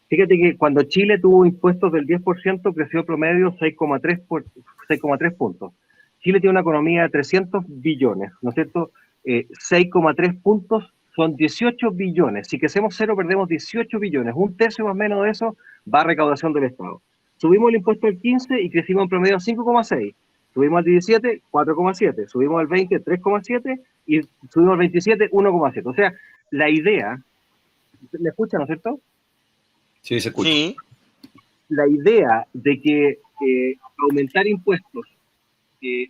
Fíjate que cuando Chile tuvo impuestos del 10%, creció promedio 6,3 puntos. Chile tiene una economía de 300 billones, ¿no es cierto? 6,3 puntos son 18 billones. Si crecemos cero, perdemos 18 billones. Un tercio más o menos de eso va a recaudación del Estado. Subimos el impuesto al 15 y crecimos en promedio 5,6. Subimos al 17, 4,7. Subimos al 20, 3,7. Y subimos al 27, 1,7. O sea, la idea... ¿Me escuchan, no es cierto? Sí, se escucha. Sí. La idea de que aumentar impuestos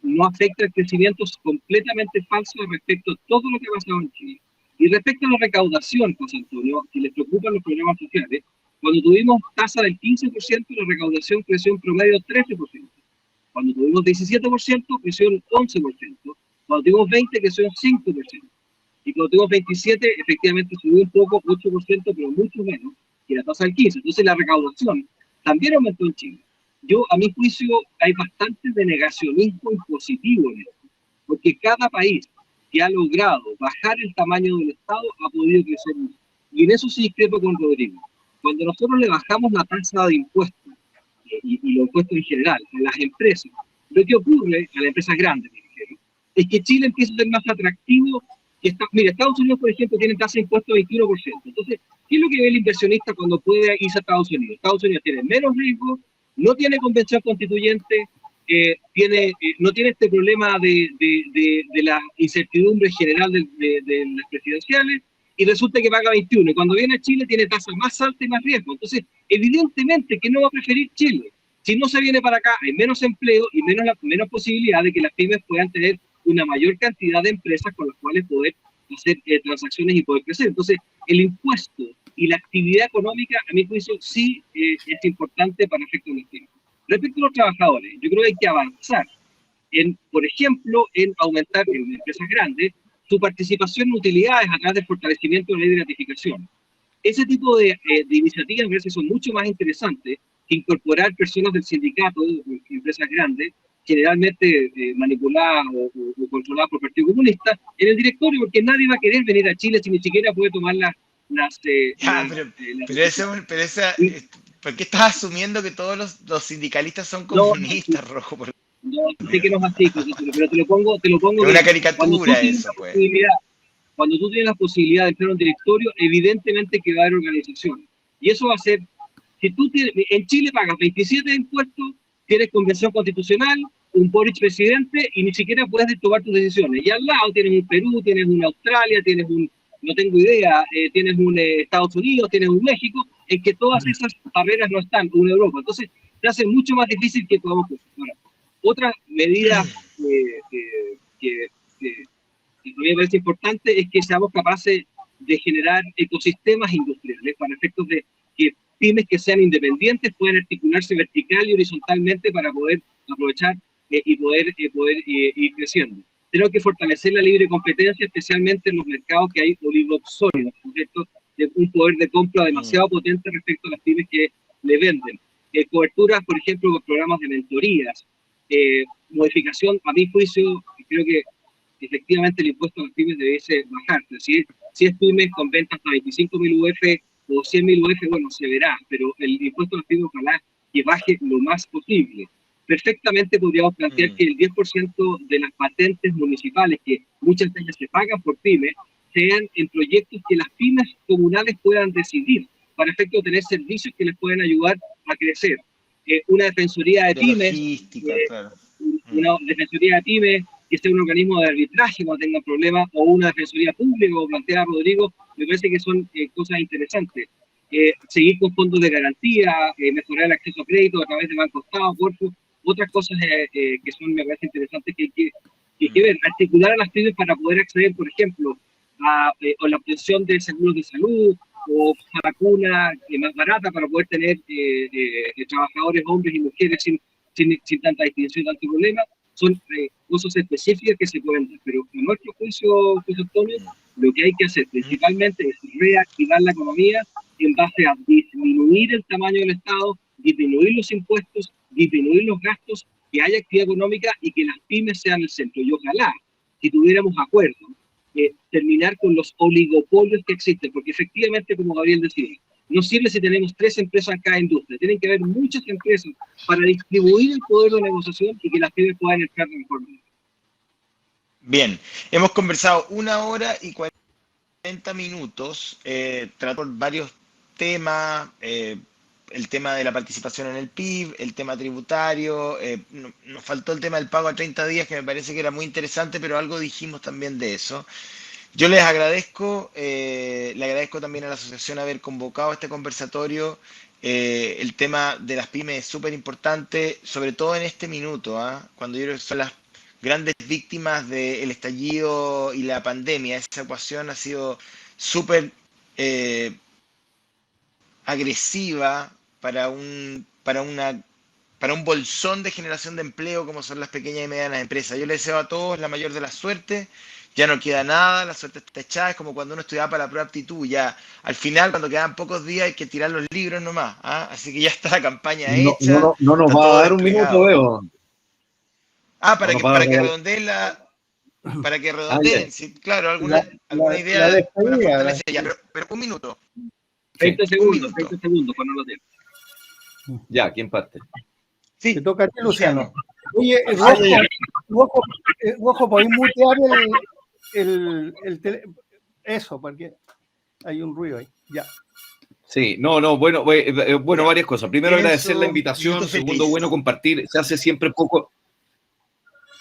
no afecta el crecimiento es completamente falso respecto a todo lo que ha pasado en Chile. Y respecto a la recaudación, José Antonio, si les preocupan los programas sociales, cuando tuvimos tasa del 15%, la recaudación creció en promedio 13%. Cuando tuvimos 17%, creció en 11%. Cuando tuvimos 20%, creció en 5%. Y cuando tuvimos 27%, efectivamente subió un poco, 8%, pero mucho menos que la tasa del 15%. Entonces la recaudación también aumentó en Chile. A mi juicio, hay bastante de negacionismo impositivo en esto, porque cada país que ha logrado bajar el tamaño del Estado ha podido crecer mucho. Y en eso sí discrepo con Rodrigo. Cuando nosotros le bajamos la tasa de impuestos, y los impuestos en general, a las empresas, lo que ocurre a las empresas grandes, es que Chile empieza a ser más atractivo. Mira, Estados Unidos, por ejemplo, tiene tasa de impuestos de 21%. Entonces, ¿qué es lo que ve el inversionista cuando puede irse a Estados Unidos? Estados Unidos tiene menos riesgo, no tiene convención constituyente, no tiene este problema de la incertidumbre general de las presidenciales, y resulta que paga 21. Y cuando viene a Chile tiene tasa más alta y más riesgo. Entonces, evidentemente que no va a preferir Chile. Si no se viene para acá, hay menos empleo y menos posibilidad de que las pymes puedan tener una mayor cantidad de empresas con las cuales poder hacer transacciones y poder crecer. Entonces, el impuesto y la actividad económica, a mi juicio, sí es importante para efectos de los tiempos. Respecto a los trabajadores, yo creo que hay que avanzar por ejemplo, en aumentar en empresas grandes su participación en utilidades a través del fortalecimiento de la ley de gratificación. Ese tipo de iniciativas, a veces, son mucho más interesantes que incorporar personas del sindicato de empresas grandes, generalmente manipuladas o controladas por el Partido Comunista, en el directorio, porque nadie va a querer venir a Chile si ni siquiera puede tomar ¿por qué estás asumiendo que todos los sindicalistas son comunistas, Rojo? No, sé que no es así, pero te lo pongo. Es una caricatura eso, pues. Cuando tú tienes la posibilidad de entrar a un directorio, evidentemente que va a haber organización. Y eso va a ser, si tú en Chile pagas 27 de impuestos, tienes convención constitucional, un Boric presidente y ni siquiera puedes tomar tus decisiones. Y al lado tienes un Perú, tienes una Australia, tienes un, no tengo idea, tienes un Estados Unidos, tienes un México, en que todas esas barreras no están, una Europa. Entonces, te hace mucho más difícil que podamos cruzar. Ahora, otra medida que me parece importante es que seamos capaces de generar ecosistemas industriales para efectos de que pymes que sean independientes puedan articularse vertical y horizontalmente para poder aprovechar y poder ir creciendo. Tenemos que fortalecer la libre competencia, especialmente en los mercados que hay oligopólicos, de un poder de compra demasiado potente respecto a las pymes que le venden. Coberturas, por ejemplo, con programas de mentorías, modificación, a mi juicio, creo que efectivamente el impuesto a las pymes debiese bajarse. Si es pymes con ventas hasta 25.000 UF o 100.000 UF, bueno, se verá, pero el impuesto a las pymes ojalá que baje lo más posible. Perfectamente podríamos plantear que el 10% de las patentes municipales, que muchas veces se pagan por pymes, sean en proyectos que las pymes comunales puedan decidir, para efecto de tener servicios que les pueden ayudar a crecer. Una defensoría de pymes, claro. Una defensoría de pymes, que sea un organismo de arbitraje cuando tengan problemas, o una defensoría pública, como plantea Rodrigo, me parece que son cosas interesantes. Seguir con fondos de garantía, mejorar el acceso a crédito a través de Banco Estado, Corfo, otras cosas que son, me parece interesantes que hay que ver. Articular a las pymes para poder acceder, por ejemplo, a la obtención de seguros de salud o vacuna más barata para poder tener trabajadores, hombres y mujeres sin tanta distinción, tanto problema. Son cosas específicas que se pueden dar, pero en nuestro juicio, José Antonio, lo que hay que hacer principalmente es reactivar la economía en base a disminuir el tamaño del Estado, disminuir los impuestos, disminuir los gastos, que haya actividad económica y que las pymes sean el centro. Y ojalá, si tuviéramos acuerdo, terminar con los oligopolios que existen, porque efectivamente, como Gabriel decía, no sirve si tenemos 3 empresas en cada industria, tienen que haber muchas empresas para distribuir el poder de negociación y que las pymes puedan entrar de mejor manera. Bien, hemos conversado 1 hora y 40 minutos, trató varios temas, el tema de la participación en el PIB, el tema tributario, nos faltó el tema del pago a 30 días, que me parece que era muy interesante, pero algo dijimos también de eso. Yo les agradezco, le agradezco también a la asociación haber convocado este conversatorio. El tema de las pymes es súper importante, sobre todo en este minuto, cuando yo creo que son las grandes víctimas del estallido y la pandemia. Esa ecuación ha sido súper agresiva para un bolsón de generación de empleo como son las pequeñas y medianas empresas. Yo les deseo a todos la mayor de las suertes. Ya no queda nada, la suerte está echada, es como cuando uno estudiaba para la prueba de aptitud, ya al final cuando quedan pocos días hay que tirar los libros nomás, así que ya está la campaña hecha. No nos va a dar un minuto, veo. Para que redondeen sí, claro, alguna idea la despedida, pero un minuto. 30 segundos, para no lo tener. Ya, ¿quién parte? Sí. Te toca a ti, Luciano. Oye, Rojo, ¿podéis mutear eso? Porque hay un ruido ahí. Ya. Sí, bueno, varias cosas. Primero, agradecer la invitación. Segundo, bueno, compartir. Se hace siempre poco.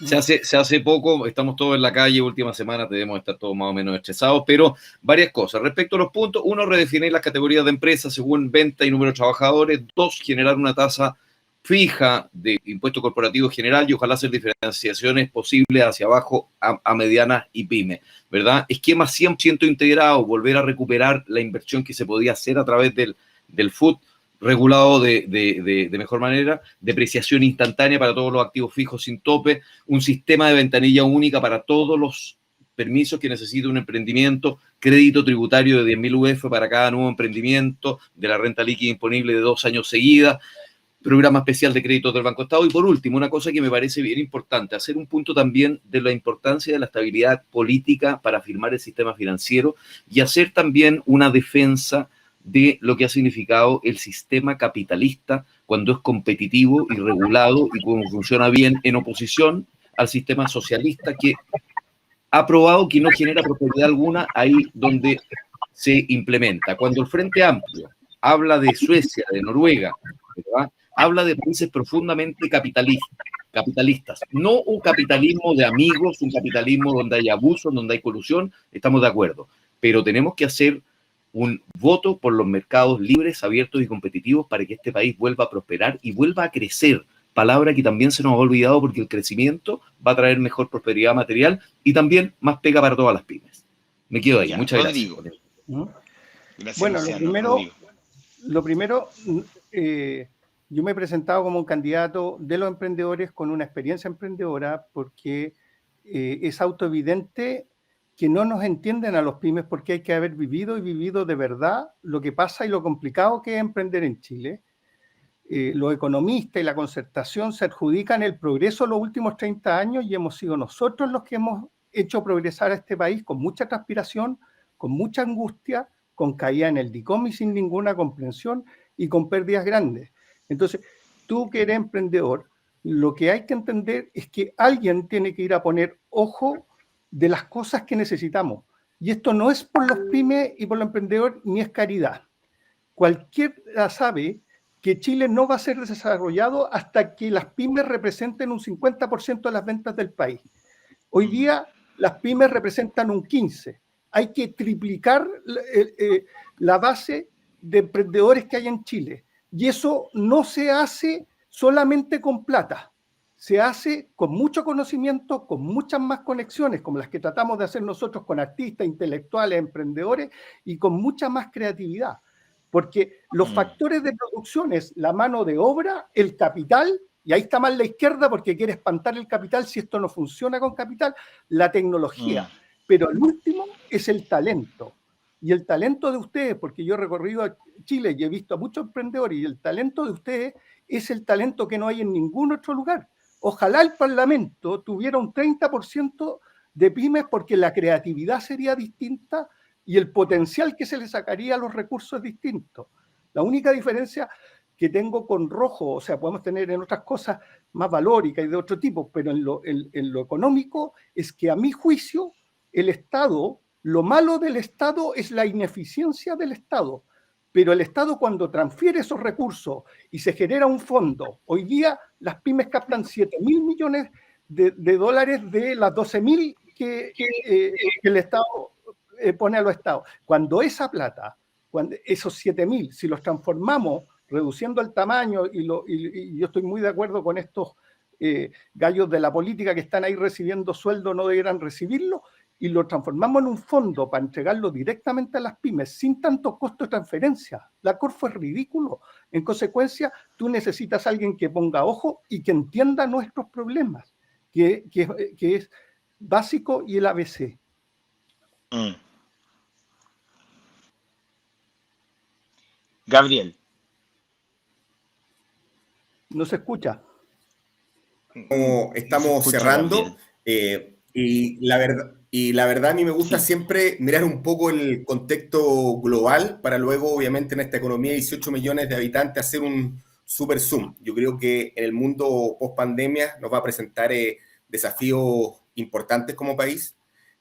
Se hace poco, estamos todos en la calle, última semana debemos estar todos más o menos estresados, pero varias cosas. Respecto a los puntos, 1, redefinir las categorías de empresas según venta y número de trabajadores. 2, generar una tasa fija de impuesto corporativo general y ojalá hacer diferenciaciones posibles hacia abajo a medianas y pymes, ¿verdad? Esquema 100% integrado, volver a recuperar la inversión que se podía hacer a través del FUT, regulado de mejor manera, depreciación instantánea para todos los activos fijos sin tope, un sistema de ventanilla única para todos los permisos que necesita un emprendimiento, crédito tributario de 10.000 UF para cada nuevo emprendimiento, de la renta líquida disponible de 2 años seguida, programa especial de créditos del Banco Estado y por último, una cosa que me parece bien importante, hacer un punto también de la importancia de la estabilidad política para firmar el sistema financiero y hacer también una defensa de lo que ha significado el sistema capitalista cuando es competitivo y regulado y cuando funciona bien en oposición al sistema socialista que ha probado que no genera prosperidad alguna ahí donde se implementa. Cuando el Frente Amplio habla de Suecia, de Noruega, ¿verdad? Habla de países profundamente capitalistas, capitalistas, no un capitalismo de amigos, un capitalismo donde hay abuso, donde hay colusión, estamos de acuerdo, pero tenemos que hacer un voto por los mercados libres, abiertos y competitivos para que este país vuelva a prosperar y vuelva a crecer, palabra que también se nos ha olvidado porque el crecimiento va a traer mejor prosperidad material y también más pega para todas las pymes. Me quedo ahí, Ya, muchas Rodrigo. gracias. Gracias, Bueno, Luciano. lo primero, yo me he presentado como un candidato de los emprendedores con una experiencia emprendedora porque es autoevidente que no nos entienden a los pymes porque hay que haber vivido y vivido de verdad lo que pasa y lo complicado que es emprender en Chile. Los economistas y la concertación se adjudican el progreso los últimos 30 años y hemos sido nosotros los que hemos hecho progresar a este país con mucha transpiración, con mucha angustia, con caída en el DICOM y sin ninguna comprensión y con pérdidas grandes. Entonces, tú que eres emprendedor, lo que hay que entender es que alguien tiene que ir a poner ojo de las cosas que necesitamos. Y esto no es por los pymes y por los emprendedores, ni es caridad. Cualquiera sabe que Chile no va a ser desarrollado hasta que las pymes representen un 50% de las ventas del país. Hoy día las pymes representan un 15%. Hay que triplicar la base de emprendedores que hay en Chile. Y eso no se hace solamente con plata. Se hace con mucho conocimiento, con muchas más conexiones, como las que tratamos de hacer nosotros con artistas, intelectuales, emprendedores, y con mucha más creatividad. Porque los factores de producción es la mano de obra, el capital, y ahí está mal la izquierda porque quiere espantar el capital si esto no funciona con capital, la tecnología. Pero el último es el talento. Y el talento de ustedes, porque yo he recorrido a Chile y he visto a muchos emprendedores, y el talento de ustedes es el talento que no hay en ningún otro lugar. Ojalá el Parlamento tuviera un 30% de pymes porque la creatividad sería distinta y el potencial que se le sacaría a los recursos es distinto. La única diferencia que tengo con Rojo, o sea, podemos tener en otras cosas más valóricas y de otro tipo, pero en lo económico es que a mi juicio el Estado, lo malo del Estado es la ineficiencia del Estado, pero el Estado cuando transfiere esos recursos y se genera un fondo, hoy día las pymes captan 7.000 millones de dólares de las 12.000 que el Estado pone a los Estados. Cuando esa plata, cuando esos 7.000, si los transformamos reduciendo el tamaño, y yo estoy muy de acuerdo con estos gallos de la política que están ahí recibiendo sueldo, no deberán recibirlo, y lo transformamos en un fondo para entregarlo directamente a las pymes sin tanto costo de transferencia. La Corfo es ridículo. En consecuencia, tú necesitas a alguien que ponga ojo y que entienda nuestros problemas, que es básico y el ABC. Gabriel. No se escucha. Estamos cerrando y la verdad a mí me gusta siempre mirar un poco el contexto global para luego, obviamente, en esta economía de 18 millones de habitantes hacer un super zoom. Yo creo que en el mundo post pandemia nos va a presentar desafíos importantes como país,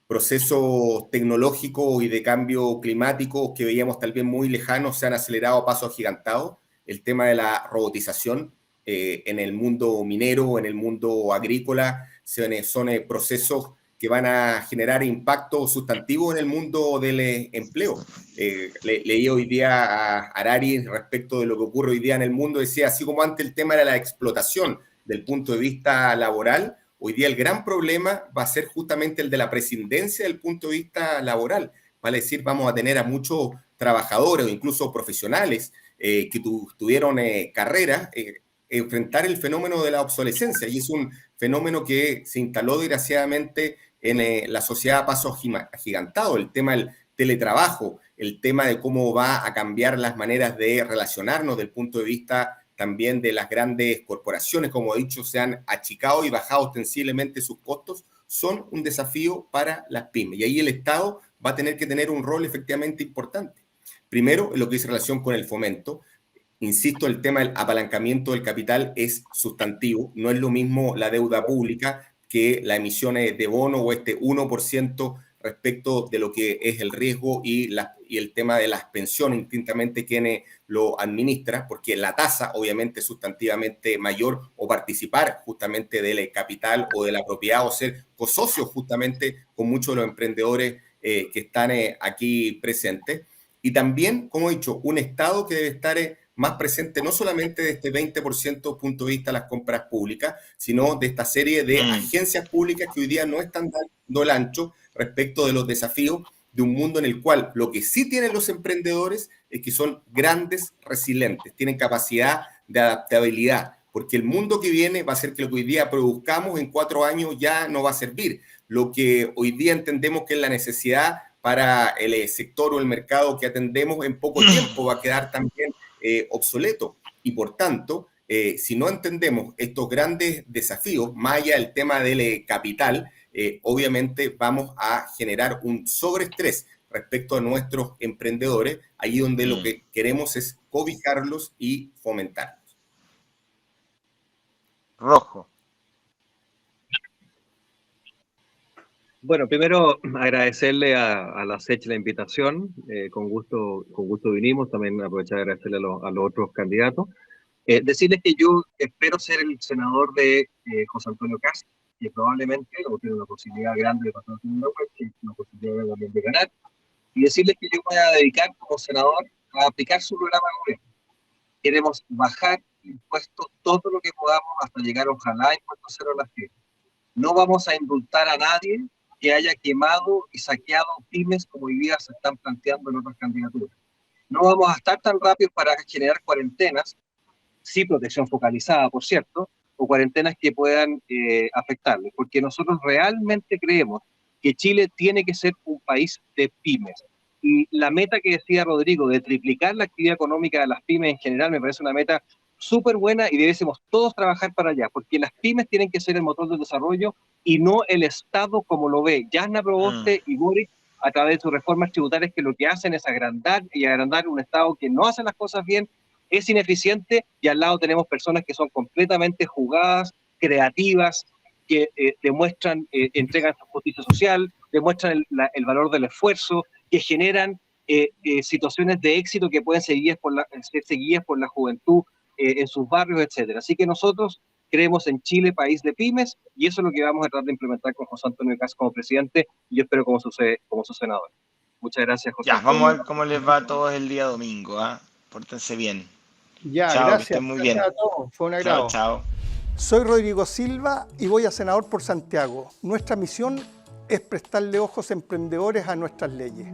procesos tecnológicos y de cambio climático que veíamos tal vez muy lejanos se han acelerado a pasos agigantados. El tema de la robotización en el mundo minero, en el mundo agrícola, son procesos que van a generar impacto sustantivo en el mundo del empleo. Leí hoy día a Harari respecto de lo que ocurre hoy día en el mundo, decía, así como antes el tema era la explotación del punto de vista laboral, hoy día el gran problema va a ser justamente el de la prescindencia del punto de vista laboral. Vale decir, vamos a tener a muchos trabajadores o incluso profesionales que tuvieron carrera, enfrentar el fenómeno de la obsolescencia, y es un fenómeno que se instaló desgraciadamente en la sociedad a pasos agigantados, el tema del teletrabajo, el tema de cómo va a cambiar las maneras de relacionarnos desde el punto de vista también de las grandes corporaciones, como he dicho, se han achicado y bajado ostensiblemente sus costos, son un desafío para las pymes, y ahí el Estado va a tener que tener un rol efectivamente importante. Primero, en lo que es relación con el fomento. Insisto, el tema del apalancamiento del capital es sustantivo. No es lo mismo la deuda pública que la emisión de bono o este 1% respecto de lo que es el riesgo y el tema de las pensiones, distintamente quienes lo administran, porque la tasa obviamente es sustantivamente mayor, o participar justamente del capital o de la propiedad, o ser cosocios justamente con muchos de los emprendedores que están aquí presentes. Y también, como he dicho, un Estado que debe estar más presente no solamente de este 20% punto de vista de las compras públicas, sino de esta serie de agencias públicas que hoy día no están dando el ancho respecto de los desafíos de un mundo en el cual lo que sí tienen los emprendedores es que son grandes resilientes, tienen capacidad de adaptabilidad, porque el mundo que viene va a ser que lo que hoy día produzcamos en 4 años ya no va a servir. Lo que hoy día entendemos que es la necesidad para el sector o el mercado que atendemos en poco tiempo va a quedar también obsoleto. Y por tanto, si no entendemos estos grandes desafíos, más allá del tema del capital, obviamente vamos a generar un sobreestrés respecto a nuestros emprendedores, allí donde lo que queremos es cobijarlos y fomentarlos. Rojo. Bueno, primero agradecerle a la SECH la invitación, con gusto vinimos, también aprovechar de agradecerle a los otros candidatos. Decirles que yo espero ser el senador de José Antonio Kast, que probablemente tiene una posibilidad grande de pasar a segunda vuelta, que una posibilidad también de ganar, y decirles que yo me voy a dedicar como senador a aplicar su programa de gobierno. Queremos bajar impuestos todo lo que podamos hasta llegar, ojalá, a impuestos cero a las pymes. No vamos a indultar a nadie que haya quemado y saqueado pymes como hoy día se están planteando en otras candidaturas. No vamos a estar tan rápidos para generar cuarentenas, sí protección focalizada, por cierto, o cuarentenas que puedan afectarles, porque nosotros realmente creemos que Chile tiene que ser un país de pymes. Y la meta que decía Rodrigo, de triplicar la actividad económica de las pymes en general, me parece una meta súper buena y debiésemos todos trabajar para allá, porque las pymes tienen que ser el motor del desarrollo y no el Estado como lo ve Jasna Proboste y Boric a través de sus reformas tributarias, que lo que hacen es agrandar un Estado que no hace las cosas bien, es ineficiente, y al lado tenemos personas que son completamente jugadas, creativas, que demuestran, entregan su justicia social, demuestran el valor del esfuerzo, que generan situaciones de éxito que pueden ser seguidas por la juventud en sus barrios, etcétera. Así que nosotros creemos en Chile, país de pymes, y eso es lo que vamos a tratar de implementar con José Antonio Kast como presidente, y yo espero como su senador. Muchas gracias, José Antonio. Vamos a ver cómo les va a todos el día domingo. Pórtense bien. Ya, chao, gracias. Que estén muy bien. Gracias a todos. Fue un agrado. Chao. Soy Rodrigo Silva y voy a senador por Santiago. Nuestra misión es prestarle ojos emprendedores a nuestras leyes.